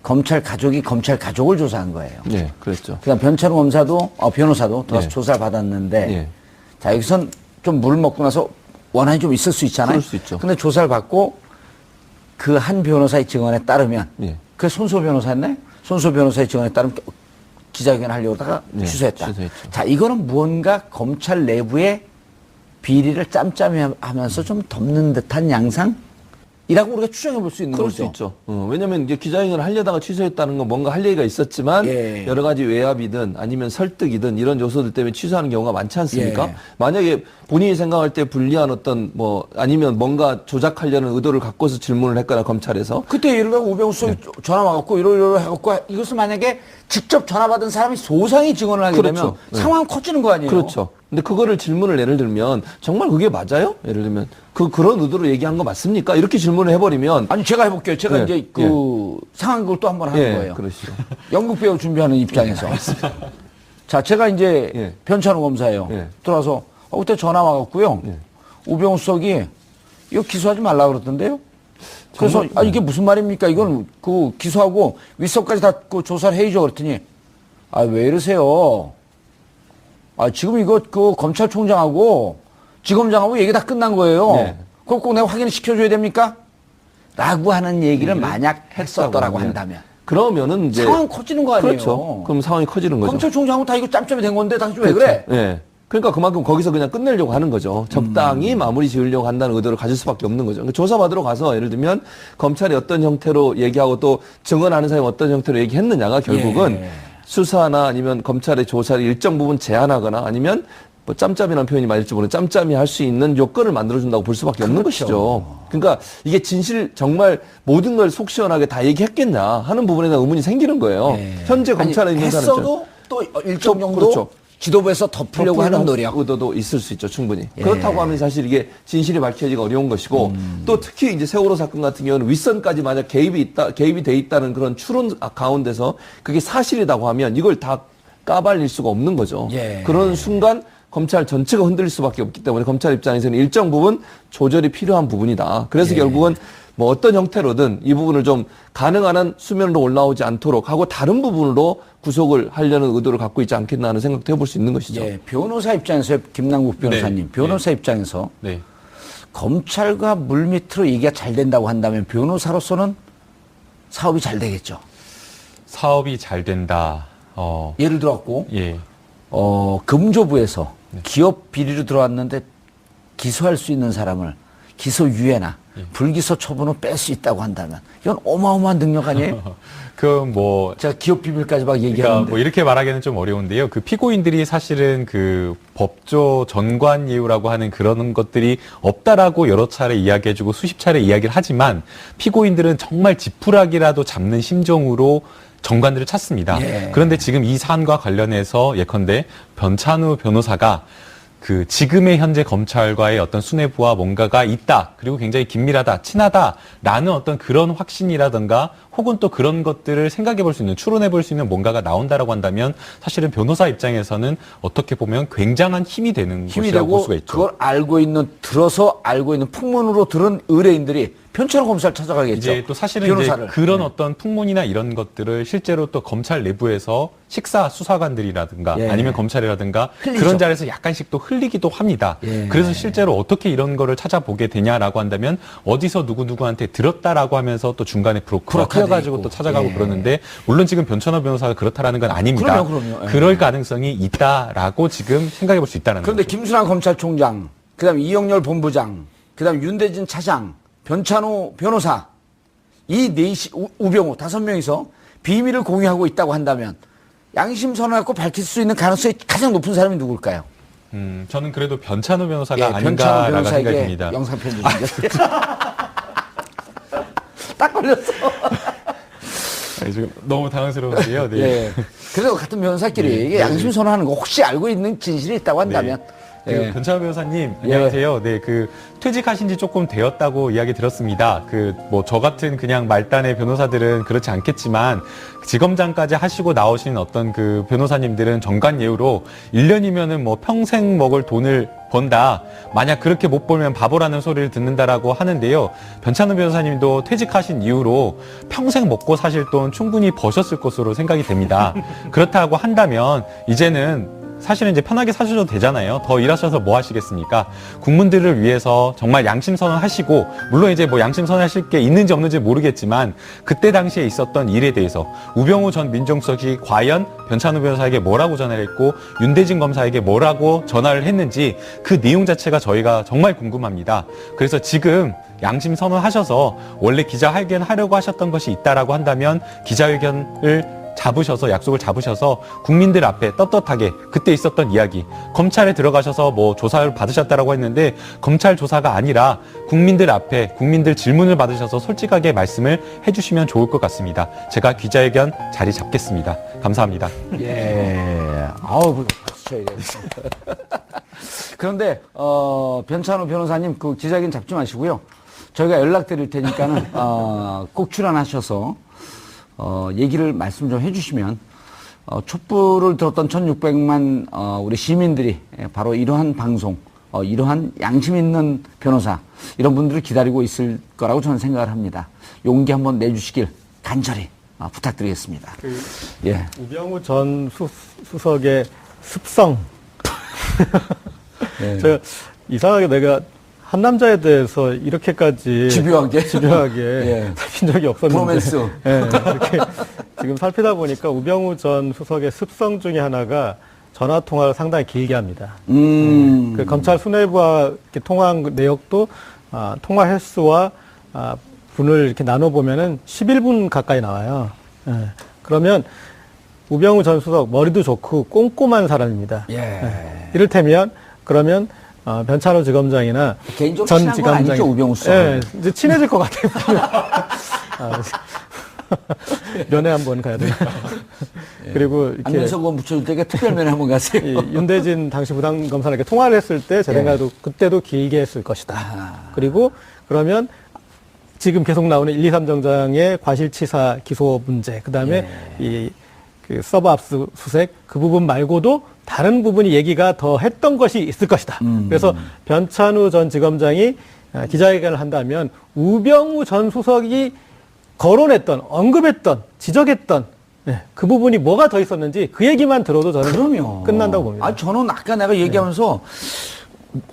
Speaker 2: 검찰 가족이 검찰 가족을 조사한 거예요.
Speaker 4: 예, 그랬죠.
Speaker 2: 그다음 변찬우 변호사도 들어가서
Speaker 4: 예.
Speaker 2: 조사를 받았는데
Speaker 4: 예.
Speaker 2: 자, 여기선 좀 물을 먹고 나서 원한이 좀 있을 수 있잖아요.
Speaker 4: 그럴 수 있죠.
Speaker 2: 근데 조사를 받고 그 한 변호사의 증언에 따르면
Speaker 4: 예.
Speaker 2: 그 손수호 변호사였나요? 손수호 변호사의 증언에 따르면 기자회견 하려고 하다가
Speaker 4: 예,
Speaker 2: 취소했다.
Speaker 4: 취소했죠.
Speaker 2: 자, 이거는 무언가 검찰 내부의 비리를 짬짬이 하면서 좀 덮는 듯한 양상? 이라고 우리가 추정해 볼 수 있는
Speaker 4: 그럴
Speaker 2: 거죠.
Speaker 4: 수 있죠. 왜냐면 이제 기자회견을 하려다가 취소했다는 건 뭔가 할 얘기가 있었지만
Speaker 2: 예.
Speaker 4: 여러 가지 외압이든 아니면 설득이든 이런 요소들 때문에 취소하는 경우가 많지 않습니까?
Speaker 2: 예.
Speaker 4: 만약에 본인이 생각할 때 불리한 어떤 아니면 뭔가 조작하려는 의도를 갖고서 질문을 했거나 검찰에서
Speaker 2: 그때 예를 들어 우병우 수석이 전화 와갖고 이러이러 해갖고 이것을 만약에 직접 전화 받은 사람이 소상히 증언을 하게
Speaker 4: 그렇죠.
Speaker 2: 되면
Speaker 4: 네.
Speaker 2: 상황 커지는 거 아니에요?
Speaker 4: 그렇죠. 근데 그거를 질문을 예를 들면 정말 그게 맞아요? 예를 들면 그런 의도로 얘기한 거 맞습니까? 이렇게 질문을 해버리면
Speaker 2: 아니 제가 해볼게요. 제가
Speaker 4: 예,
Speaker 2: 이제 그 상황극을 또 한 번 하는 거예요.
Speaker 4: 그러시죠.
Speaker 2: 연극 배우 준비하는 입장에서. 자, 제가 이제
Speaker 4: 예.
Speaker 2: 변찬호 검사예요.
Speaker 4: 예.
Speaker 2: 들어와서 그때 전화 와갖고요.
Speaker 4: 예.
Speaker 2: 우병우 수석이 이거 기소하지 말라 그러던데요. 그래서
Speaker 4: 정말?
Speaker 2: 이게 무슨 말입니까? 이건 그 기소하고 윗선까지 다 그 조사를 해야죠. 그랬더니 왜 이러세요? 지금 이거 그 검찰총장하고 지검장하고 얘기 다 끝난 거예요.
Speaker 4: 네.
Speaker 2: 그걸 꼭 내가 확인을 시켜줘야 됩니까? 라고 하는 얘기를 만약 했었더라고
Speaker 4: 하면.
Speaker 2: 한다면.
Speaker 4: 그러면은 이제
Speaker 2: 상황 커지는 거 아니에요?
Speaker 4: 그렇죠. 그럼 상황이 커지는 거죠.
Speaker 2: 검찰총장하고 다 이거 짬짬이 된 건데 당신 왜
Speaker 4: 그렇죠.
Speaker 2: 그래?
Speaker 4: 예. 그러니까 그만큼 거기서 그냥 끝내려고 하는 거죠. 적당히 마무리 지으려고 한다는 의도를 가질 수밖에 없는 거죠. 그러니까 조사받으러 가서 예를 들면 검찰이 어떤 형태로 얘기하고 또 증언하는 사람이 어떤 형태로 얘기했느냐가 결국은
Speaker 2: 예.
Speaker 4: 수사나 아니면 검찰의 조사를 일정 부분 제한하거나 아니면 뭐 짬짬이라는 표현이 맞을지 모르는 짬짬이 할 수 있는 요건을 만들어준다고 볼 수밖에 없는
Speaker 2: 그렇죠.
Speaker 4: 것이죠. 그러니까 이게 진실 정말 모든 걸 속 시원하게 다 얘기했겠냐 하는 부분에 대한 의문이 생기는 거예요.
Speaker 2: 예.
Speaker 4: 현재 검찰에 있는 사람들
Speaker 2: 했어도 또 일정 정도
Speaker 4: 그렇죠.
Speaker 2: 지도부에서 덮으려고 하는 노력.
Speaker 4: 의도도 있을 수 있죠, 충분히.
Speaker 2: 예.
Speaker 4: 그렇다고 하면 사실 이게 진실이 밝혀지기가 어려운 것이고, 또 특히 이제 세월호 사건 같은 경우는 윗선까지 만약 개입이 돼 있다는 그런 추론 가운데서 그게 사실이라고 하면 이걸 다 까발릴 수가 없는 거죠.
Speaker 2: 예.
Speaker 4: 그런 순간 검찰 전체가 흔들릴 수밖에 없기 때문에 검찰 입장에서는 일정 부분 조절이 필요한 부분이다. 그래서
Speaker 2: 예.
Speaker 4: 결국은 뭐 어떤 형태로든 이 부분을 좀 가능한 한 수면으로 올라오지 않도록 하고 다른 부분으로 구속을 하려는 의도를 갖고 있지 않겠나 하는 생각도 해볼 수 있는 것이죠.
Speaker 2: 예, 변호사 입장에서 김남국 변호사님,
Speaker 3: 네.
Speaker 2: 변호사 입장에서
Speaker 3: 네.
Speaker 2: 검찰과 물밑으로 얘기가 잘 된다고 한다면 변호사로서는 사업이 잘 되겠죠.
Speaker 3: 사업이 잘 된다.
Speaker 2: 예를 들어갖고
Speaker 3: 예.
Speaker 2: 금조부에서 기업 비리로 들어왔는데 기소할 수 있는 사람을 기소유예나 불기소 처분을 뺄 수 있다고 한다면 이건 어마어마한 능력 아니에요?
Speaker 3: 뭐
Speaker 2: 제가 기업 비밀까지 막
Speaker 3: 그러니까
Speaker 2: 얘기하는데
Speaker 3: 뭐 이렇게 말하기는 좀 어려운데요. 그 피고인들이 사실은 그 법조 전관 예우라고 하는 그런 것들이 없다라고 여러 차례 이야기해주고 수십 차례 이야기를 하지만 피고인들은 정말 지푸라기라도 잡는 심정으로 정관들을 찾습니다.
Speaker 2: 예.
Speaker 3: 그런데 지금 이 사안과 관련해서 예컨대 변찬우 변호사가 그 지금의 현재 검찰과의 어떤 수뇌부와 뭔가가 있다. 그리고 굉장히 긴밀하다, 친하다라는 어떤 그런 확신이라든가 혹은 또 그런 것들을 생각해 볼 수 있는, 추론해 볼 수 있는 뭔가가 나온다라고 한다면 사실은 변호사 입장에서는 어떻게 보면 굉장한 힘이 되는
Speaker 2: 힘이
Speaker 3: 것이라고 볼
Speaker 2: 되고
Speaker 3: 수가 있죠.
Speaker 2: 그걸 들어서 알고 있는 풍문으로 들은 의뢰인들이 변찬호 검사를 찾아가겠죠.
Speaker 3: 이제 또 사실은
Speaker 2: 변호사를.
Speaker 3: 이제 그런 어떤 풍문이나 이런 것들을 실제로 또 검찰 내부에서 식사 수사관들이라든가
Speaker 2: 예.
Speaker 3: 아니면 검찰이라든가
Speaker 2: 흘리죠.
Speaker 3: 그런 자리에서 약간씩 또 흘리기도 합니다.
Speaker 2: 예.
Speaker 3: 그래서 실제로 어떻게 이런 거를 찾아보게 되냐라고 한다면 어디서 누구누구한테 들었다라고 하면서 또 중간에 브로커가
Speaker 2: 브로커도
Speaker 3: 끼어가지고
Speaker 2: 있고.
Speaker 3: 또 찾아가고
Speaker 2: 예.
Speaker 3: 그러는데 물론 지금 변찬호 변호사가 그렇다라는 건 아닙니다.
Speaker 2: 그럼요. 예.
Speaker 3: 그럴 가능성이 있다라고 지금 생각해 볼 수 있다는
Speaker 2: 그런데
Speaker 3: 거죠.
Speaker 2: 김순환 검찰총장, 그다음 이영렬 본부장, 그다음 윤대진 차장, 변찬호 변호사 이 넷이 우병우 5명이서 비밀을 공유하고 있다고 한다면 양심 선언하고 밝힐 수 있는 가능성이 가장 높은 사람이 누굴까요?
Speaker 3: 저는 그래도 변찬호 변호사가
Speaker 2: 변찬호
Speaker 3: 아닌가라고 생각이
Speaker 2: 변호사에게
Speaker 3: 듭니다.
Speaker 2: 영상 편지 주셨어요. 딱 걸렸어.
Speaker 3: 지금 너무 당황스러운데요. 네.
Speaker 2: 예. 그래서 같은 변호사끼리 이게 양심 선언하는 거 혹시 알고 있는 진실이 있다고 한다면
Speaker 3: 그
Speaker 2: 예.
Speaker 3: 변찬호 변호사님 안녕하세요. 네, 그 퇴직하신 지 조금 되었다고 이야기 들었습니다. 그 뭐 저 같은 그냥 말단의 변호사들은 그렇지 않겠지만 지검장까지 하시고 나오신 어떤 그 변호사님들은 정관 예우로 1년이면은 뭐 평생 먹을 돈을 번다. 만약 그렇게 못 벌면 바보라는 소리를 듣는다라고 하는데요. 변찬호 변호사님도 퇴직하신 이후로 평생 먹고 사실 돈 충분히 버셨을 것으로 생각이 됩니다. 그렇다고 한다면 이제는 사실은 이제 편하게 사셔도 되잖아요. 더 일하셔서 뭐 하시겠습니까? 국민들을 위해서 정말 양심 선언하시고, 물론 이제 뭐 양심 선언하실 게 있는지 없는지 모르겠지만, 그때 당시에 있었던 일에 대해서 우병우 전 민정수석이 과연 변찬호 변호사에게 뭐라고 전화를 했고, 윤대진 검사에게 뭐라고 전화를 했는지 그 내용 자체가 저희가 정말 궁금합니다. 그래서 지금 양심 선언하셔서 원래 기자회견 하려고 하셨던 것이 있다라고 한다면 기자회견을 약속을 잡으셔서 국민들 앞에 떳떳하게 그때 있었던 이야기, 검찰에 들어가셔서 뭐 조사를 받으셨다라고 했는데 검찰 조사가 아니라 국민들 앞에 국민들 질문을 받으셔서 솔직하게 말씀을 해주시면 좋을 것 같습니다. 제가 기자회견 자리 잡겠습니다. 감사합니다.
Speaker 2: 예. 아우, 박수 쳐야 돼. 그런데, 변찬호 변호사님, 그 기자회견 잡지 마시고요. 저희가 연락드릴 테니까는, 꼭 출연하셔서, 얘기를 말씀 좀 해주시면, 촛불을 들었던 1600만, 우리 시민들이 바로 이러한 방송, 이러한 양심 있는 변호사, 이런 분들을 기다리고 있을 거라고 저는 생각을 합니다. 용기 한번 내주시길 간절히 부탁드리겠습니다. 예.
Speaker 5: 우병우 전 수석의 습성.
Speaker 2: 예.
Speaker 5: 제가 이상하게 내가 한 남자에 대해서 이렇게까지
Speaker 2: 집요하게?
Speaker 5: 집요하게 살핀 적이 없었는데.
Speaker 2: 브로맨스.
Speaker 5: 예, 이렇게 지금 살피다 보니까 우병우 전 수석의 습성 중에 하나가 전화 통화를 상당히 길게 합니다. 그 검찰 수뇌부와 이렇게 통화한 내역도 통화 횟수와 분을 이렇게 나눠보면은 11분 가까이 나와요. 예. 그러면 우병우 전 수석 머리도 좋고 꼼꼼한 사람입니다.
Speaker 2: 예.
Speaker 5: 이를테면 그러면 변찬호 지검장이나
Speaker 2: 개인적으로
Speaker 5: 전
Speaker 2: 친한 건 아니죠,
Speaker 5: 지검장이
Speaker 2: 우병우 수석.
Speaker 5: 예, 이제 친해질 것 같아요. 면회 한번 가야 돼요. 그리고 이렇게
Speaker 2: 안면서 그거 묻혀줄 때가 특별면회 한번 가세요.
Speaker 5: 이 윤대진 당시 부장검사에게 통화를 했을 때 제 생각에도 그때도 길게 했을 것이다. 그리고 그러면 지금 계속 나오는 1, 2, 3정장의 과실치사 기소 문제, 그 다음에 그 서버 압수수색 그 부분 말고도 다른 부분이 얘기가 더 했던 것이 있을 것이다. 그래서 변찬우 전 지검장이 기자회견을 한다면 우병우 전 수석이 거론했던, 언급했던, 지적했던 그 부분이 뭐가 더 있었는지 그 얘기만 들어도 저는
Speaker 2: 그럼요.
Speaker 5: 끝난다고 봅니다.
Speaker 2: 저는 아까 내가 얘기하면서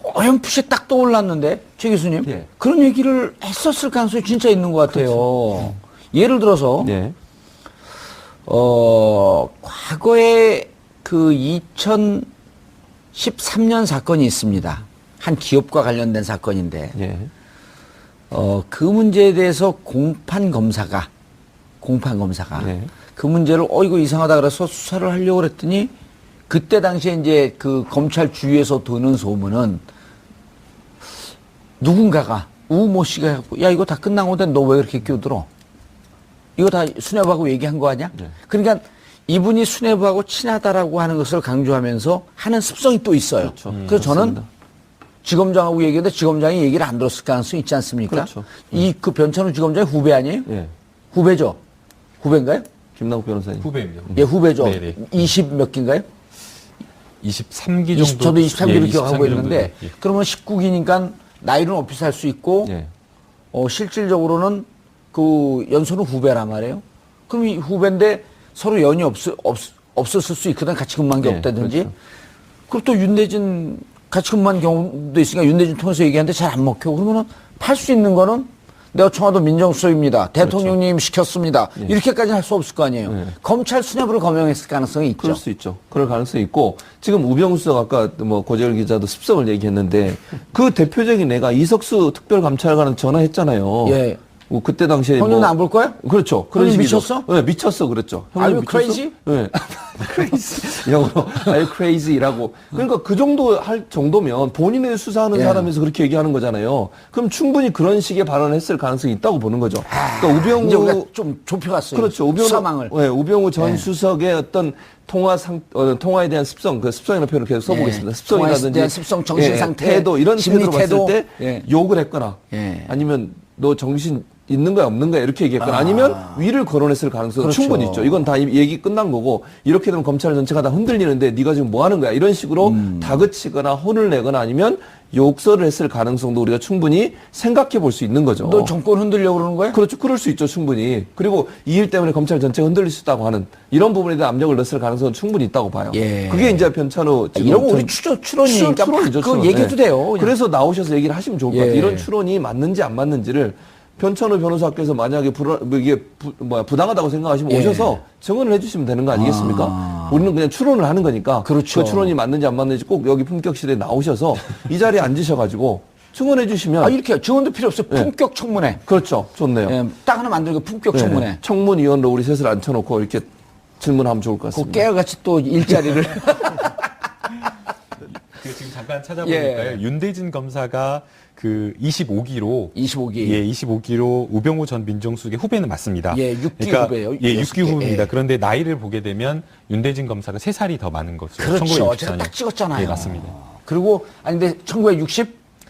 Speaker 2: 어렴풋이 딱 떠올랐는데, 최 교수님.
Speaker 4: 예.
Speaker 2: 그런 얘기를 했었을 가능성이 진짜 있는 것 같아요. 예를 들어서,
Speaker 4: 네.
Speaker 2: 과거에 그 2013년 사건이 있습니다. 한 기업과 관련된 사건인데,
Speaker 4: 예.
Speaker 2: 그 문제에 대해서 공판 검사가
Speaker 4: 네.
Speaker 2: 그 문제를 이거 이상하다 그래서 수사를 하려고 그랬더니 그때 당시에 이제 그 검찰 주위에서 도는 소문은 누군가가 우모 씨가 해갖고 야 이거 다 끝난 건데 너 왜 그렇게 끼어들어? 이거 다 수뇌부하고 얘기한 거 아니야?
Speaker 4: 네.
Speaker 2: 그러니까 이분이 수뇌부하고 친하다라고 하는 것을 강조하면서 하는 습성이 또 있어요.
Speaker 4: 그렇죠.
Speaker 2: 그래서 저는
Speaker 4: 맞습니다.
Speaker 2: 지검장하고 얘기했는데 지검장이 얘기를 안 들었을 가능성이 있지 않습니까?
Speaker 4: 그렇죠.
Speaker 2: 그 변찬우 지검장의 후배 아니에요?
Speaker 4: 예.
Speaker 2: 후배죠? 후배인가요?
Speaker 4: 김남국 변호사님.
Speaker 3: 후배입니다.
Speaker 2: 예, 후배죠.
Speaker 3: 네네.
Speaker 2: 20 몇 기인가요?
Speaker 3: 23기 정도.
Speaker 2: 저도 23기를
Speaker 3: 예,
Speaker 2: 기억하고
Speaker 3: 23기
Speaker 2: 있는데,
Speaker 3: 정도. 예.
Speaker 2: 그러면 19기니까 나이는 높이 살 수 있고,
Speaker 4: 예.
Speaker 2: 실질적으로는 그 연소는 후배란 말이에요. 그럼 이 후배인데 서로 연이 없었을 수 있거든. 같이 근무한 게
Speaker 4: 네,
Speaker 2: 없다든지.
Speaker 4: 그렇죠.
Speaker 2: 그리고 또 윤대진 같이 근무한 경우도 있으니까 윤대진 통해서 얘기하는데 잘 안 먹혀. 그러면은 팔 수 있는 거는 내가 청와도 민정수석입니다. 대통령님 시켰습니다.
Speaker 4: 예.
Speaker 2: 이렇게까지는 할 수 없을 거 아니에요.
Speaker 4: 예.
Speaker 2: 검찰 수뇌부를 검명했을 가능성이 있죠.
Speaker 4: 그럴 수 있죠. 그럴 가능성이 있고 지금 우병우 수석 아까 뭐 고재열 기자도 습성을 얘기했는데 그 대표적인 애가 이석수 특별감찰관한테 전화했잖아요.
Speaker 2: 예.
Speaker 4: 뭐 그때 당시에
Speaker 2: 형님
Speaker 4: 뭐
Speaker 2: 안 볼 거야?
Speaker 4: 그렇죠. 그런
Speaker 2: 형님
Speaker 4: 식이죠.
Speaker 2: 미쳤어?
Speaker 4: 네, 미쳤어 그랬죠.
Speaker 2: Are you
Speaker 4: 미쳤어?
Speaker 2: crazy?
Speaker 4: 네. crazy. 영어로 are you crazy라고. 그러니까 그 정도 할 정도면 본인의 수사하는
Speaker 2: 예.
Speaker 4: 사람에서 그렇게 얘기하는 거잖아요. 그럼 충분히 그런 식의 발언을 했을 가능성이 있다고 보는 거죠. 그러니까
Speaker 2: 이제 우리가
Speaker 4: 우병우
Speaker 2: 좀 좁혀갔어요.
Speaker 4: 그렇죠.
Speaker 2: 수사망을.
Speaker 4: 네, 우병우 전
Speaker 2: 예.
Speaker 4: 수석의 어떤 통화에 대한 습성, 그 습성이라는 표현을 계속 써보겠습니다.
Speaker 2: 예.
Speaker 4: 습성이라든지
Speaker 2: 통화에 대한 습성, 정신 상태,
Speaker 4: 태도 이런
Speaker 2: 심리
Speaker 4: 태도로 봤을
Speaker 2: 태도.
Speaker 4: 때
Speaker 2: 예.
Speaker 4: 욕을 했거나
Speaker 2: 예.
Speaker 4: 아니면 너 정신 있는 거야 없는 거야 이렇게 얘기했거나 아니면 위를 거론했을 가능성이
Speaker 2: 그렇죠.
Speaker 4: 충분히 있죠. 이건 다 얘기 끝난 거고 이렇게 되면 검찰 전체가 다 흔들리는데 네가 지금 뭐 하는 거야 이런 식으로 다그치거나 혼을 내거나 아니면 욕설을 했을 가능성도 우리가 충분히 생각해 볼 수 있는 거죠.
Speaker 2: 너 정권 흔들려고 그러는 거야?
Speaker 4: 그렇죠. 그럴 수 있죠, 충분히. 그리고 이 일 때문에 검찰 전체가 흔들릴 수 있다고 하는 이런 부분에 대한 압력을 넣었을 가능성은 충분히 있다고 봐요.
Speaker 2: 예.
Speaker 4: 그게 이제 변찬호 지금
Speaker 2: 이런 거 우리 추론이니까
Speaker 4: 추론이죠.
Speaker 2: 그거
Speaker 4: 추론.
Speaker 2: 얘기해도
Speaker 4: 네.
Speaker 2: 돼요. 그냥.
Speaker 4: 그래서 나오셔서 얘기를 하시면 좋을 것 같아요.
Speaker 2: 예.
Speaker 4: 이런 추론이 맞는지 안 맞는지를 변찬호 변호사께서 만약에 부당하다고 생각하시면
Speaker 2: 예.
Speaker 4: 오셔서 증언을 해주시면 되는 거 아니겠습니까? 우리는 그냥 추론을 하는 거니까
Speaker 2: 그렇죠.
Speaker 4: 그 추론이 맞는지 안 맞는지 꼭 여기 품격실에 나오셔서 이 자리에 앉으셔가지고 증언해 주시면
Speaker 2: 이렇게 증언도 필요 없어요.
Speaker 4: 예.
Speaker 2: 품격 청문회.
Speaker 4: 그렇죠. 좋네요.
Speaker 2: 예, 딱 하나 만들고 품격 청문회.
Speaker 4: 네. 청문위원으로 우리 셋을 앉혀놓고 이렇게 질문하면 좋을 것
Speaker 2: 그
Speaker 4: 같습니다.
Speaker 2: 깨알같이 또 일자리를.
Speaker 3: 지금 잠깐 찾아보니까요. 윤대진 검사가 그 25기로
Speaker 2: 25기.
Speaker 3: 예, 25기로 우병우 전 민정수석의 후배는 맞습니다.
Speaker 2: 예, 6기 후배예요.
Speaker 3: 예, 6기
Speaker 2: 6기.
Speaker 3: 후배입니다.
Speaker 2: 예.
Speaker 3: 그런데 나이를 보게 되면 윤대진 검사가 3살이 더 많은 것으로
Speaker 2: 그렇죠. 제가
Speaker 3: 1964년.
Speaker 2: 딱 찍었잖아요.
Speaker 3: 예, 맞습니다.
Speaker 2: 그리고 아니 근데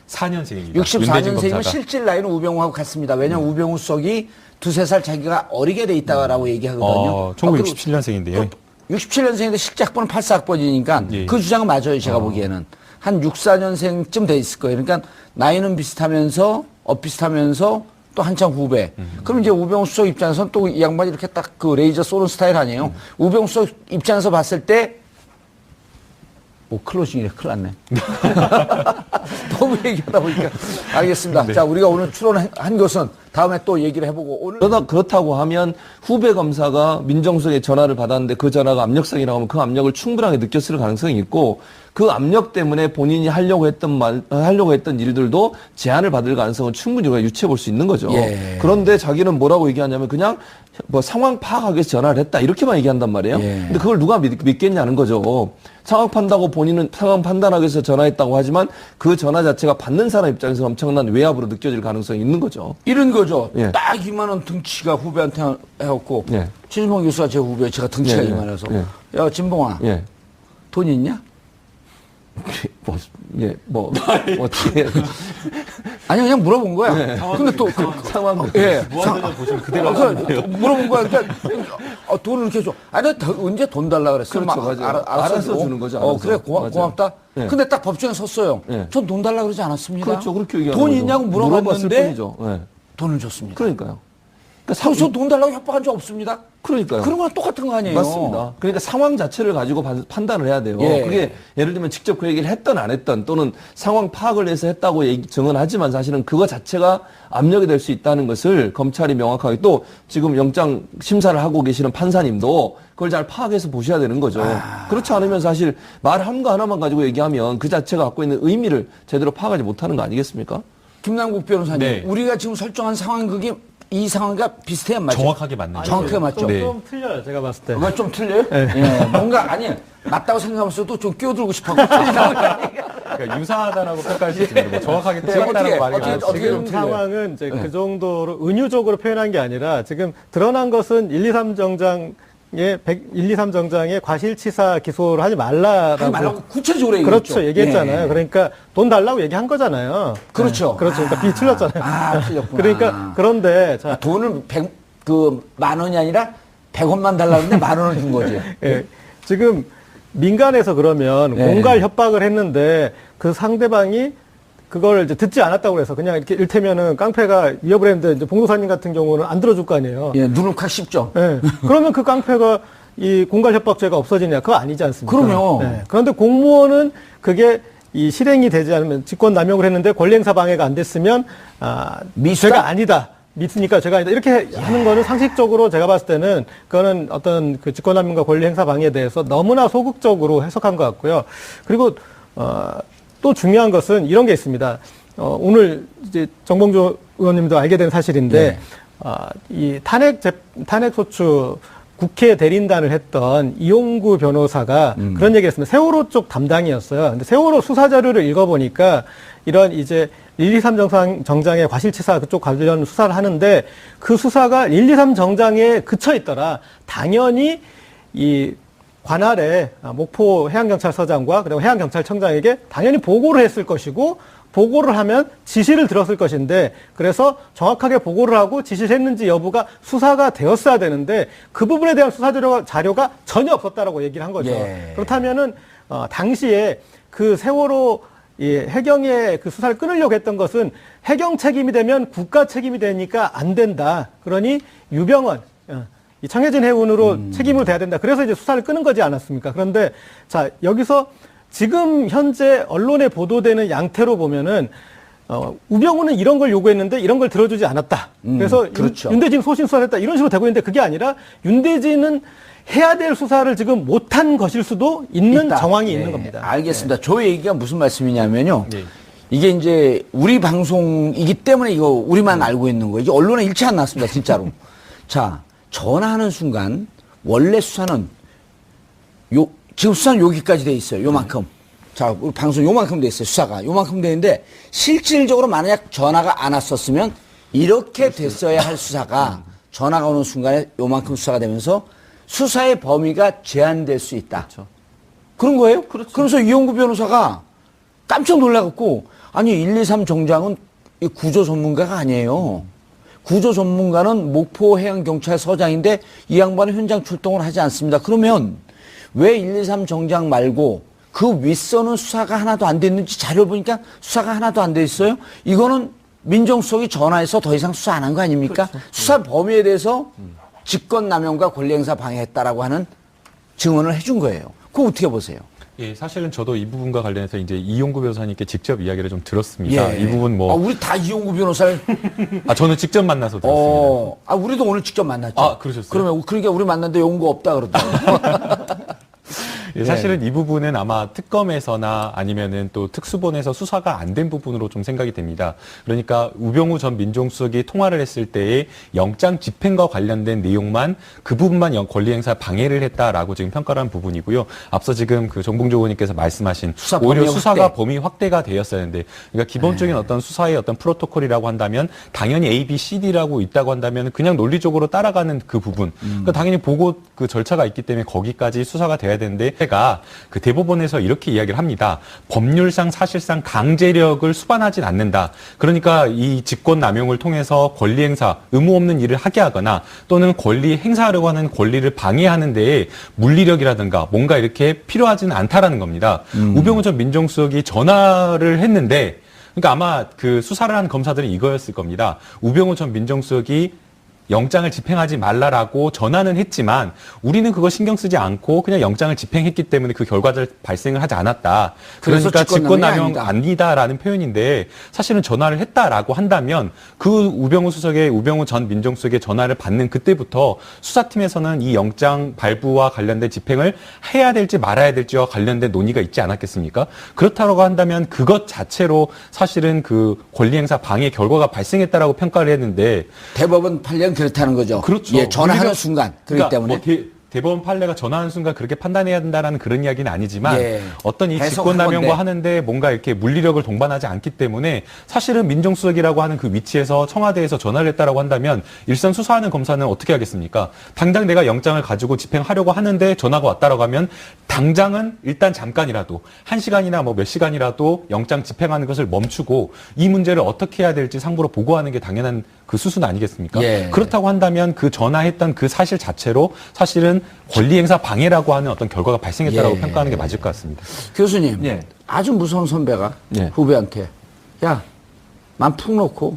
Speaker 3: 4년생입니다.
Speaker 2: 64년생이면 실질 나이는 우병우하고 같습니다. 왜냐하면 우병우 수석이 2-3살 자기가 어리게 돼 있다라고 얘기하거든요.
Speaker 3: 1967년생인데요.
Speaker 2: 67년생인데 실제 학번은 84학번이니까
Speaker 3: 예.
Speaker 2: 그 주장은 맞아요. 제가 보기에는. 한 64년생쯤 돼 있을 거예요. 그러니까 나이는 비슷하면서 비슷하면서 또 한참 후배. 그럼 이제 우병우 수석 입장에서는 또 이 양반이 이렇게 딱 그 레이저 쏘는 스타일 아니에요. 우병우 수석 입장에서 봤을 때 클로징이래. 큰일 났네. 너무 얘기하다 보니까. 알겠습니다.
Speaker 3: 네.
Speaker 2: 자, 우리가 오늘 출연한 것은 다음에 또 얘기를 해보고 오늘.
Speaker 4: 그렇다고 하면 후배 검사가 민정수석의 전화를 받았는데 그 전화가 압력성이라고 하면 그 압력을 충분하게 느꼈을 가능성이 있고 그 압력 때문에 본인이 하려고 했던 일들도 제한을 받을 가능성은 충분히 우리가 유추해 볼 수 있는 거죠.
Speaker 2: 예.
Speaker 4: 그런데 자기는 뭐라고 얘기하냐면 그냥 뭐 상황 파악하기 위해서 전화를 했다 이렇게만 얘기한단 말이에요.
Speaker 2: 예.
Speaker 4: 근데 그걸 누가 믿겠냐는 거죠. 상황 판다고 본인은 상황 판단하기 위해서 전화했다고 하지만 그 전화 자체가 받는 사람 입장에서 엄청난 외압으로 느껴질 가능성이 있는 거죠.
Speaker 2: 이런 거죠.
Speaker 4: 예.
Speaker 2: 딱 이만한 등치가 후배한테 해갖고.
Speaker 4: 예.
Speaker 2: 최진봉 교수가 제 후배, 제가 등치가
Speaker 4: 예, 예.
Speaker 2: 이만해서.
Speaker 4: 예.
Speaker 2: 야, 진봉아.
Speaker 4: 예.
Speaker 2: 돈 있냐?
Speaker 4: 어떻게.
Speaker 2: 아니, 그냥 물어본 거야.
Speaker 4: 네.
Speaker 2: 근데 또,
Speaker 4: 상황.
Speaker 2: 예.
Speaker 3: 무한도전 보시면 그대로
Speaker 2: 물어본 거야. 그러니까, 돈을 이렇게 줘. 아니, 언제 돈 달라 그랬어?
Speaker 4: 그렇죠, 맞아요. 알아서 주는 거죠, 알아서.
Speaker 2: 그래,
Speaker 4: 맞아요.
Speaker 2: 고맙다.
Speaker 4: 네.
Speaker 2: 근데 딱 법정에 섰어요.
Speaker 4: 네.
Speaker 2: 전 돈 달라 그러지 않았습니다.
Speaker 4: 그렇죠. 그렇게 얘기하는
Speaker 2: 돈
Speaker 4: 거죠.
Speaker 2: 있냐고
Speaker 4: 물어봤을
Speaker 2: 물어봤는데,
Speaker 4: 뿐이죠. 예.
Speaker 2: 돈을 줬습니다.
Speaker 4: 그러니까요.
Speaker 2: 저 돈 달라고 협박한 적 없습니다.
Speaker 4: 그러니까요.
Speaker 2: 그런 거랑 똑같은 거 아니에요?
Speaker 4: 맞습니다. 그러니까 상황 자체를 가지고 판단을 해야 돼요.
Speaker 2: 예.
Speaker 4: 그게 예를 들면 직접 그 얘기를 했던 안 했던 또는 상황 파악을 해서 했다고 증언하지만 사실은 그거 자체가 압력이 될 수 있다는 것을 검찰이 명확하게 또 지금 영장 심사를 하고 계시는 판사님도 그걸 잘 파악해서 보셔야 되는 거죠. 그렇지 않으면 사실 말 한 거 하나만 가지고 얘기하면 그 자체가 갖고 있는 의미를 제대로 파악하지 못하는 거 아니겠습니까?
Speaker 2: 김남국 변호사님,
Speaker 3: 네.
Speaker 2: 우리가 지금 설정한 상황극이 이 상황과 비슷해야 맞죠?
Speaker 3: 정확하게 맞는
Speaker 2: 정확하게 맞죠?
Speaker 3: 네.
Speaker 5: 좀 틀려요, 제가 봤을 때.
Speaker 2: 뭔가 좀 틀려요?
Speaker 5: 네.
Speaker 2: 예, 뭔가 아니 맞다고 생각하면서도 좀 끼어들고 싶어하고
Speaker 3: 그러니까 유사하다라고 평가할 수 있습니다. 뭐 정확하게 틀렸다라고 말하기
Speaker 2: 어떻게
Speaker 5: 지금
Speaker 2: 좀 틀려요?
Speaker 5: 상황은 이제 그 정도로 은유적으로 표현한 게 아니라 지금 드러난 것은 1, 2, 3 정장의 1, 2, 3 정장의 과실치사 기소를 하지 말라라고.
Speaker 2: 하지 말라고 구체적으로 얘기했죠.
Speaker 5: 그렇죠, 얘기했잖아요.
Speaker 2: 예.
Speaker 5: 그러니까 돈 달라고 얘기한 거잖아요.
Speaker 2: 그렇죠.
Speaker 5: 네, 그렇죠. 그러니까 비 틀렸잖아요.
Speaker 2: 틀렸구나.
Speaker 5: 그러니까 그런데 자,
Speaker 2: 돈을 1000원이 아니라 100원만 달라는데 10,000원을 준 거지.
Speaker 5: 예, 지금 민간에서 그러면
Speaker 2: 네.
Speaker 5: 공갈 협박을 했는데 그 상대방이 그걸 이제 듣지 않았다고 해서 그냥 이렇게 일테면은 깡패가 위협을 했는데 이제 봉도사님 같은 경우는 안 들어줄 거 아니에요.
Speaker 2: 예, 눈을 콱 씹죠.
Speaker 5: 예. 그러면 그 깡패가 이 공갈 협박죄가 없어지냐? 그거 아니지 않습니까?
Speaker 2: 그럼요.
Speaker 5: 예. 그런데 공무원은 그게 이 실행이 되지 않으면 직권 남용을 했는데 권리행사 방해가 안 됐으면
Speaker 2: 미수다?
Speaker 5: 죄가 아니다. 믿으니까 죄가 아니다. 이렇게 하는 거는 상식적으로 제가 봤을 때는 그거는 어떤 그 직권남용과 권리행사 방해에 대해서 너무나 소극적으로 해석한 것 같고요. 그리고 또 중요한 것은 이런 게 있습니다. 오늘 이제 정봉주 의원님도 알게 된 사실인데 이 탄핵 소추 국회 대리인단을 했던 이용구 변호사가 그런 얘기를 했습니다. 세월호 쪽 담당이었어요. 근데 세월호 수사 자료를 읽어보니까 이런 이제 1, 2, 3 정장의 과실치사 그쪽 관련 수사를 하는데 그 수사가 1, 2, 3 정장에 그쳐 있더라. 당연히 이 관할에 목포 해양경찰서장과 그리고 해양경찰청장에게 당연히 보고를 했을 것이고 보고를 하면 지시를 들었을 것인데 그래서 정확하게 보고를 하고 지시를 했는지 여부가 수사가 되었어야 되는데 그 부분에 대한 수사 자료가 전혀 없었다라고 얘기를 한 거죠.
Speaker 2: 예.
Speaker 5: 그렇다면은 당시에 그 세월호 해경의 그 수사를 끊으려고 했던 것은 해경 책임이 되면 국가 책임이 되니까 안 된다. 그러니 유병헌 이 청해진 해운으로 책임을 져야 된다. 그래서 이제 수사를 끊은 거지 않았습니까? 그런데 자 여기서 지금 현재 언론에 보도되는 양태로 보면은 우병우는 이런 걸 요구했는데 이런 걸 들어주지 않았다. 그래서
Speaker 2: 그렇죠.
Speaker 5: 윤대진 소신 수사했다. 이런 식으로 되고 있는데 그게 아니라 윤대진은 해야 될 수사를 지금 못한 것일 수도 있는
Speaker 2: 있다.
Speaker 5: 정황이
Speaker 2: 예,
Speaker 5: 있는 겁니다.
Speaker 2: 알겠습니다. 저 얘기가 무슨 말씀이냐면요.
Speaker 3: 네.
Speaker 2: 이게 이제 우리 방송이기 때문에 이거 우리만 알고 있는 거예요. 이게 언론에 일치 안 났습니다. 진짜로. 자, 전화하는 순간 원래 수사는 지금 수사는 여기까지 돼 있어요. 요만큼. 자, 우리 방송 요만큼 돼 있어요. 수사가. 요만큼 돼 있는데 실질적으로 만약 전화가 안 왔었으면 이렇게 됐어야 할 수사가 전화가 오는 순간에 요만큼 수사가 되면서 수사의 범위가 제한될 수 있다.
Speaker 4: 그렇죠.
Speaker 2: 그런 거예요?
Speaker 4: 그렇죠.
Speaker 2: 그래서 이용구 변호사가 깜짝 놀라갖고 아니 123 정장은 이 구조 전문가가 아니에요. 구조 전문가는 목포해양경찰서장인데 이 양반은 현장 출동을 하지 않습니다. 그러면 왜 123 정장 말고 그 윗선은 수사가 하나도 안 됐는지 자료를 보니까 수사가 하나도 안 돼 있어요? 이거는 민정수석이 전화해서 더 이상 수사 안 한 거 아닙니까?
Speaker 4: 그렇죠.
Speaker 2: 수사 범위에 대해서 직권남용과 권리행사 방해했다라고 하는 증언을 해준 거예요. 그거 어떻게 보세요?
Speaker 3: 예, 사실은 저도 이 부분과 관련해서 이제 이용구 변호사님께 직접 이야기를 좀 들었습니다.
Speaker 2: 예.
Speaker 3: 이 부분 뭐.
Speaker 2: 아, 우리 다 이용구 변호사를.
Speaker 3: 저는 직접 만나서 들었습니다.
Speaker 2: 우리도 오늘 직접 만났죠.
Speaker 3: 아, 그러셨어요?
Speaker 2: 그러면, 그러니까 우리 만났는데 용구 없다 그러더라고요.
Speaker 3: 예, 사실은 이 부분은 아마 특검에서나 아니면은 또 특수본에서 수사가 안 된 부분으로 좀 생각이 됩니다. 그러니까 우병우 전 민정수석이 통화를 했을 때에 영장 집행과 관련된 내용만 그 부분만 권리행사 방해를 했다라고 지금 평가를 한 부분이고요. 앞서 지금 그 정봉주 의원님께서 말씀하신
Speaker 2: 수사
Speaker 3: 오히려
Speaker 2: 범위
Speaker 3: 수사가
Speaker 2: 확대.
Speaker 3: 범위 확대가 되었었는데, 그러니까 기본적인 어떤 수사의 어떤 프로토콜이라고 한다면 당연히 A, B, C, D라고 있다고 한다면 그냥 논리적으로 따라가는 그 부분. 그러니까 당연히 보고 그 절차가 있기 때문에 거기까지 수사가 돼야 되는데 제가 그 대법원에서 이렇게 이야기를 합니다. 법률상 사실상 강제력을 수반하진 않는다. 그러니까 이 직권남용을 통해서 권리행사, 의무 없는 일을 하게 하거나 또는 권리 행사하려고 하는 권리를 방해하는 데에 물리력이라든가 뭔가 이렇게 필요하지는 않다라는 겁니다. 우병우 전 민정수석이 전화를 했는데, 그러니까 아마 그 수사를 한 검사들은 이거였을 겁니다. 우병우 전 민정수석이 영장을 집행하지 말라라고 전화는 했지만 우리는 그거 신경 쓰지 않고 그냥 영장을 집행했기 때문에 그 결과를 발생을 하지 않았다.
Speaker 2: 그래서
Speaker 3: 그러니까 직권남용
Speaker 2: 아니다.
Speaker 3: 아니다라는 표현인데, 사실은 전화를 했다라고 한다면 그 우병우 전 민정수석의 전화를 받는 그때부터 수사팀에서는 이 영장 발부와 관련된 집행을 해야 될지 말아야 될지와 관련된 논의가 있지 않았겠습니까? 그렇다고 한다면 그것 자체로 사실은 그 권리행사 방해 결과가 발생했다라고 평가를 했는데,
Speaker 2: 대법원 판례는 그렇다는 거죠.
Speaker 3: 그렇죠.
Speaker 2: 예, 전화하는
Speaker 3: 우리가-
Speaker 2: 순간. 그렇기
Speaker 3: 그러니까
Speaker 2: 때문에.
Speaker 3: 뭐 대법원 판례가 전화하는 순간 그렇게 판단해야 된다라는 그런 이야기는 아니지만
Speaker 2: 예.
Speaker 3: 어떤 이
Speaker 2: 해석한
Speaker 3: 직권남용과
Speaker 2: 건데.
Speaker 3: 하는데 뭔가 이렇게 물리력을 동반하지 않기 때문에 사실은 민정수석이라고 하는 그 위치에서 청와대에서 전화를 했다라고 한다면 일선 수사하는 검사는 어떻게 하겠습니까? 당장 내가 영장을 가지고 집행하려고 하는데 전화가 왔다라고 하면 당장은 일단 잠깐이라도 1시간이나 뭐 몇 시간이라도 영장 집행하는 것을 멈추고 이 문제를 어떻게 해야 될지 상부로 보고하는 게 당연한 그 수순 아니겠습니까?
Speaker 2: 예.
Speaker 3: 그렇다고 한다면 그 전화했던 그 사실 자체로 사실은 권리행사 방해라고 하는 어떤 결과가 발생했다라고
Speaker 2: 예.
Speaker 3: 평가하는 게 맞을 것 같습니다.
Speaker 2: 교수님,
Speaker 4: 예.
Speaker 2: 아주 무서운 선배가
Speaker 4: 예.
Speaker 2: 후배한테 야, 맘 푹 놓고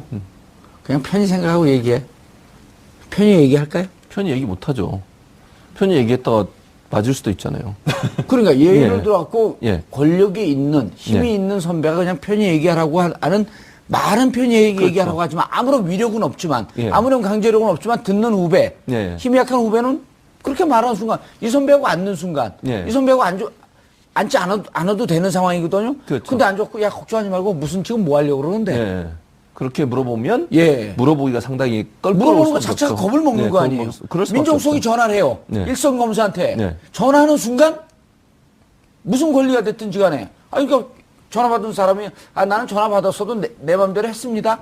Speaker 2: 그냥 편히 생각하고 얘기해. 편히 얘기할까요?
Speaker 4: 편히 얘기 못하죠. 편히 얘기했다가 맞을 수도 있잖아요.
Speaker 2: 그러니까 예를
Speaker 4: 예.
Speaker 2: 들어갖고
Speaker 4: 예.
Speaker 2: 권력이 있는 힘이
Speaker 4: 예.
Speaker 2: 있는 선배가 그냥 편히 얘기하라고 하는 말은 편히 얘기하라고 하지만 아무런 위력은 없지만
Speaker 4: 예.
Speaker 2: 아무런 강제력은 없지만 듣는 후배
Speaker 4: 예.
Speaker 2: 힘이 약한 후배는 그렇게 말하는 순간 이 선배하고 앉는 순간
Speaker 4: 예.
Speaker 2: 이 선배하고 앉지 않아도 되는 상황이거든요.
Speaker 4: 그렇죠.
Speaker 2: 근데 앉았고 야 걱정하지 말고 무슨 지금 뭐 하려고 그러는데
Speaker 4: 예. 그렇게 물어보면
Speaker 2: 예.
Speaker 4: 물어보기가 상당히 껄끄러울
Speaker 2: 물어보는 것
Speaker 4: 수밖에
Speaker 2: 자체가
Speaker 4: 없죠.
Speaker 2: 겁을 먹는
Speaker 4: 네,
Speaker 2: 거 아니에요.
Speaker 4: 그럴 수밖에
Speaker 2: 민정수석이
Speaker 4: 없죠.
Speaker 2: 전화를 해요.
Speaker 4: 네.
Speaker 2: 일선 검사한테
Speaker 4: 네.
Speaker 2: 전화하는 순간 무슨 권리가 됐든지 간에 그러니까 전화 받은 사람이 나는 전화 받았어도 내 맘대로 했습니다.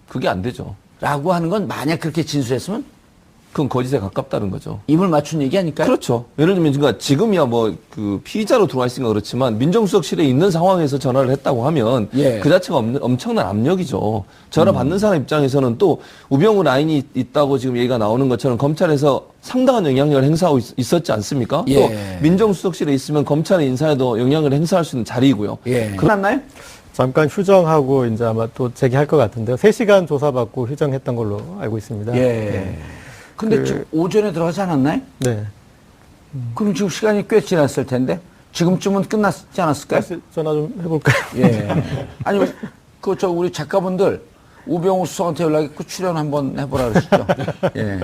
Speaker 4: 그게 안 되죠.
Speaker 2: 라고 하는 건 만약 그렇게 진술했으면
Speaker 4: 그건 거짓에 가깝다는 거죠.
Speaker 2: 입을 맞춘 얘기 아닐까요?
Speaker 4: 그렇죠. 예를 들면 그러니까 지금이야 뭐 그 피의자로 들어와 있으니까 그렇지만 민정수석실에 있는 상황에서 전화를 했다고 하면
Speaker 2: 예.
Speaker 4: 그 자체가 엄청난 압력이죠. 전화 받는 사람 입장에서는 또 우병우 라인이 있다고 지금 얘기가 나오는 것처럼 검찰에서 상당한 영향력을 행사하고 있었지 않습니까?
Speaker 2: 예.
Speaker 4: 또 민정수석실에 있으면 검찰의 인사에도 영향을 행사할 수 있는 자리이고요.
Speaker 2: 예. 끝났나요?
Speaker 5: 잠깐 휴정하고 이제 아마 또 재개할 것 같은데요. 3시간 조사받고 휴정했던 걸로 알고 있습니다.
Speaker 2: 예. 근데 지금 오전에 들어가지 않았나요?
Speaker 5: 네.
Speaker 2: 그럼 지금 시간이 꽤 지났을 텐데 지금쯤은 끝났지 않았을까요?
Speaker 5: 다시 전화 좀 해볼까요?
Speaker 2: 예. 아니, 우리 작가분들, 우병우 수석한테 연락했고 출연 한번 해보라 그러시죠. 예.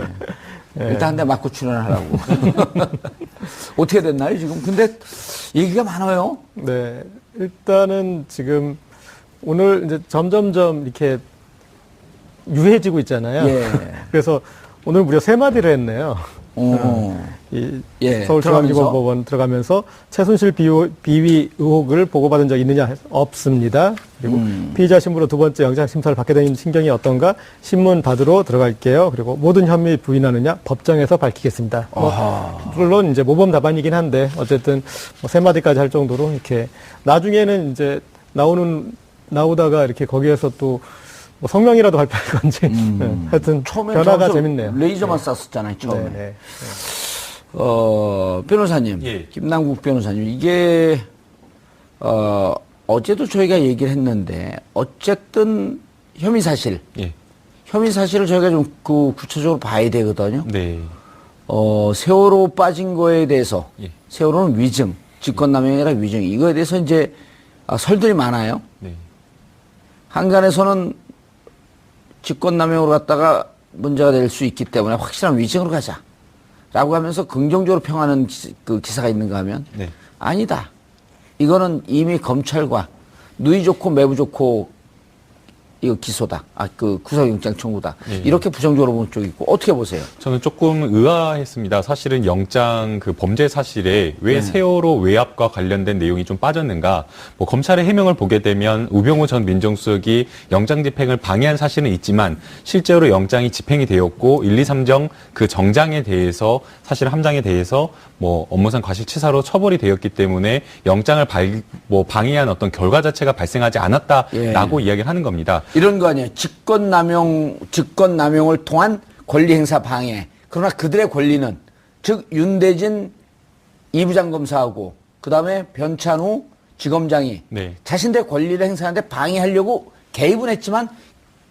Speaker 2: 일단 한 대 맞고 출연하라고. 어떻게 됐나요, 지금? 근데 얘기가 많아요.
Speaker 5: 네. 일단은 지금 오늘 이제 점점점 이렇게 유해지고 있잖아요.
Speaker 2: 예.
Speaker 5: 그래서 오늘 무려 3마디를 했네요. 이
Speaker 2: 예,
Speaker 5: 서울중앙지법법원 들어가면서 최순실 비위 의혹을 보고받은 적 있느냐 해서 없습니다. 그리고 피의자 신부로 두 번째 영장 심사를 받게 된 신경이 어떤가 신문 받으러 들어갈게요. 그리고 모든 혐의 부인하느냐 법정에서 밝히겠습니다. 물론 이제 모범 답안이긴 한데 어쨌든 세 마디까지 할 정도로 이렇게 나중에는 이제 나오다가 이렇게 거기에서 또 뭐 성명이라도 발표할 건지 하여튼
Speaker 2: 처음에
Speaker 5: 변화가 재밌네요.
Speaker 2: 레이저만 쐈었잖아요, 처음에.
Speaker 5: 네.
Speaker 2: 변호사님,
Speaker 3: 예.
Speaker 2: 김남국 변호사님, 이게 어제도 저희가 얘기를 했는데 어쨌든 혐의 사실을 저희가 좀 구체적으로 봐야 되거든요.
Speaker 3: 네.
Speaker 2: 세월호 빠진 거에 대해서 세월호는 위증, 직권남용이 아니라 위증, 이거에 대해서 이제 설들이 많아요.
Speaker 3: 네.
Speaker 2: 한간에서는 직권남용으로 갔다가 문제가 될 수 있기 때문에 확실한 위증으로 가자. 라고 하면서 긍정적으로 평하는 기사가 있는가 하면
Speaker 3: 네.
Speaker 2: 아니다. 이거는 이미 검찰과 누이 좋고 매부 좋고 이거 기소다. 구속영장 청구다.
Speaker 3: 예.
Speaker 2: 이렇게 부정적으로 보는 쪽이 있고 어떻게 보세요?
Speaker 3: 저는 조금 의아했습니다. 사실은 영장 범죄 사실에 왜 세월호 외압과 관련된 내용이 좀 빠졌는가. 검찰의 해명을 보게 되면 우병우 전 민정수석이 영장 집행을 방해한 사실은 있지만 실제로 영장이 집행이 되었고 1, 2, 3정 그 정장에 대해서 사실 함장에 대해서 업무상 과실치사로 처벌이 되었기 때문에 영장을 방해한 어떤 결과 자체가 발생하지 않았다라고 이야기를 하는 겁니다.
Speaker 2: 이런 거 아니에요. 직권남용을 통한 권리행사 방해. 그러나 그들의 권리는 즉 윤대진 이부장검사하고 그다음에 변찬우 지검장이 자신들의 권리를 행사하는데 방해하려고 개입은 했지만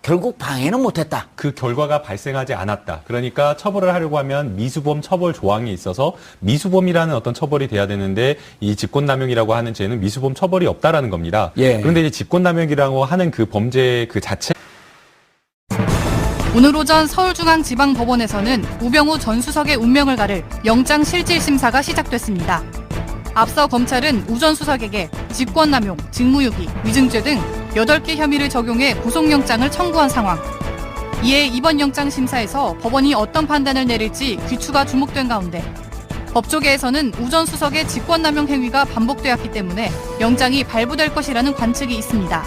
Speaker 2: 결국 방해는 못했다.
Speaker 3: 그 결과가 발생하지 않았다. 그러니까 처벌을 하려고 하면 미수범 처벌 조항이 있어서 미수범이라는 어떤 처벌이 돼야 되는데 이 직권남용이라고 하는 죄는 미수범 처벌이 없다라는 겁니다. 그런데 이제 직권남용이라고 하는 그 범죄 그 자체
Speaker 1: 오늘 오전 서울중앙지방법원에서는 우병우 전 수석의 운명을 가를 영장 실질 심사가 시작됐습니다. 앞서 검찰은 우 전 수석에게 직권남용, 직무유기, 위증죄 등 8개 혐의를 적용해 구속영장을 청구한 상황. 이에 이번 영장 심사에서 법원이 어떤 판단을 내릴지 귀추가 주목된 가운데 법조계에서는 우 전 수석의 직권남용 행위가 반복되었기 때문에 영장이 발부될 것이라는 관측이 있습니다.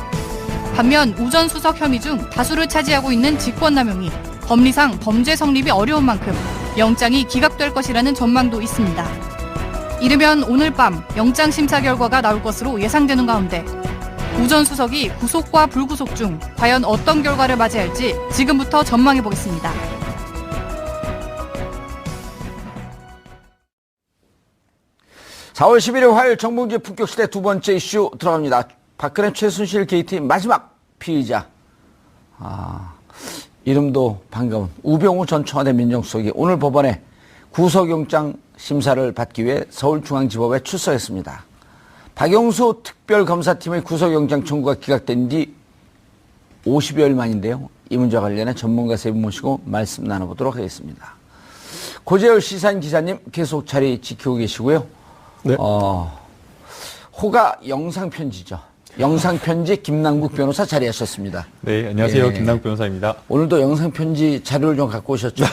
Speaker 1: 반면 우 전 수석 혐의 중 다수를 차지하고 있는 직권남용이 법리상 범죄 성립이 어려운 만큼 영장이 기각될 것이라는 전망도 있습니다. 이르면 오늘 밤 영장 심사 결과가 나올 것으로 예상되는 가운데 우 전 수석이 구속과 불구속 중 과연 어떤 결과를 맞이할지 지금부터 전망해 보겠습니다.
Speaker 2: (4월 11일) 화요일 정봉주의 품격시대 두 번째 이슈 들어갑니다. 박근혜 최순실 게이트의 마지막 피의자, 이름도 반가운 우병우 전 청와대 민정수석이 오늘 법원에 구속영장 심사를 받기 위해 서울중앙지법에 출석했습니다. 박영수 특별검사팀의 구속영장 청구가 기각된 지 50여일 만인데요. 이 문제와 관련해 전문가 세 분 모시고 말씀 나눠보도록 하겠습니다. 고재열 시사인 기자님 계속 자리 지키고 계시고요.
Speaker 5: 네.
Speaker 2: 호가 영상편지죠. 영상편지 김남국 변호사 자리하셨습니다.
Speaker 3: 네, 안녕하세요. 김남국 변호사입니다.
Speaker 2: 오늘도 영상편지 자료를 좀 갖고 오셨죠?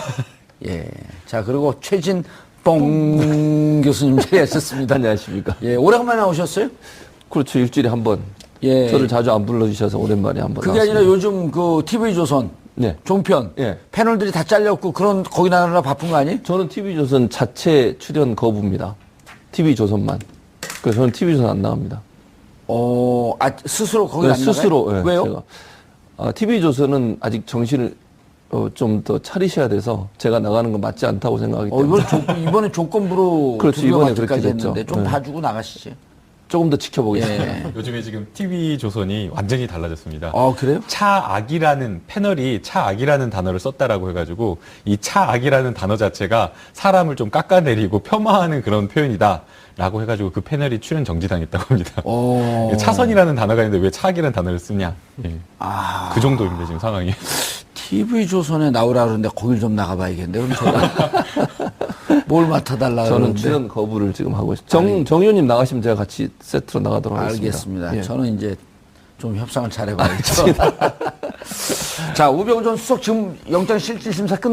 Speaker 2: 자, 그리고 최진 뽕 교수님 자리하셨습니다.
Speaker 4: 안녕하십니까.
Speaker 2: 오래간만에 나오셨어요?
Speaker 4: 그렇죠. 일주일에 한 번. 저를 자주 안 불러주셔서 오랜만에 한 번.
Speaker 2: 그게 아니라 요즘 TV조선 종편 패널들이 다 잘렸고 거기 나가느라 바쁜 거 아니에요?
Speaker 4: 저는 TV조선 자체 출연 거부입니다. TV조선만. 그래서 저는 TV조선 안 나갑니다.
Speaker 2: 스스로 거기 안 나가요?
Speaker 4: 스스로.
Speaker 2: 왜요?
Speaker 4: TV조선은 아직 정신을 좀 더 차리셔야 돼서 제가 나가는 건 맞지 않다고 생각하기 때문에.
Speaker 2: 이번에 조건부로
Speaker 4: 그렇죠. 이번에 그렇게 됐죠.
Speaker 2: 했는데 좀 봐주고 나가시죠.
Speaker 4: 조금 더 지켜보겠습니다.
Speaker 3: 요즘에 지금 TV조선이 완전히 달라졌습니다.
Speaker 2: 그래요?
Speaker 3: 차악이라는 패널이 차악이라는 단어를 썼다라고 해가지고 이 차악이라는 단어 자체가 사람을 좀 깎아내리고 폄하하는 그런 표현이다. 라고 해가지고 그 패널이 출연 정지당했다고 합니다. 차선이라는 단어가 있는데 왜 차악이라는 단어를 쓰냐. 그 정도입니다, 지금 상황이.
Speaker 2: TV조선에 나오라 그러는데 거길 좀 나가봐야겠는데. 그럼 제가 뭘 맡아달라
Speaker 4: 저는
Speaker 2: 그러는데.
Speaker 4: 출연 거부를 지금 하고 있습니다. 정 의원님 나가시면 제가 같이 세트로 나가도록 하겠습니다.
Speaker 2: 알겠습니다. 저는 이제 좀 협상을 잘 해봐야겠죠. 자, 우병우 전 수석 지금 영장 실질심사 끝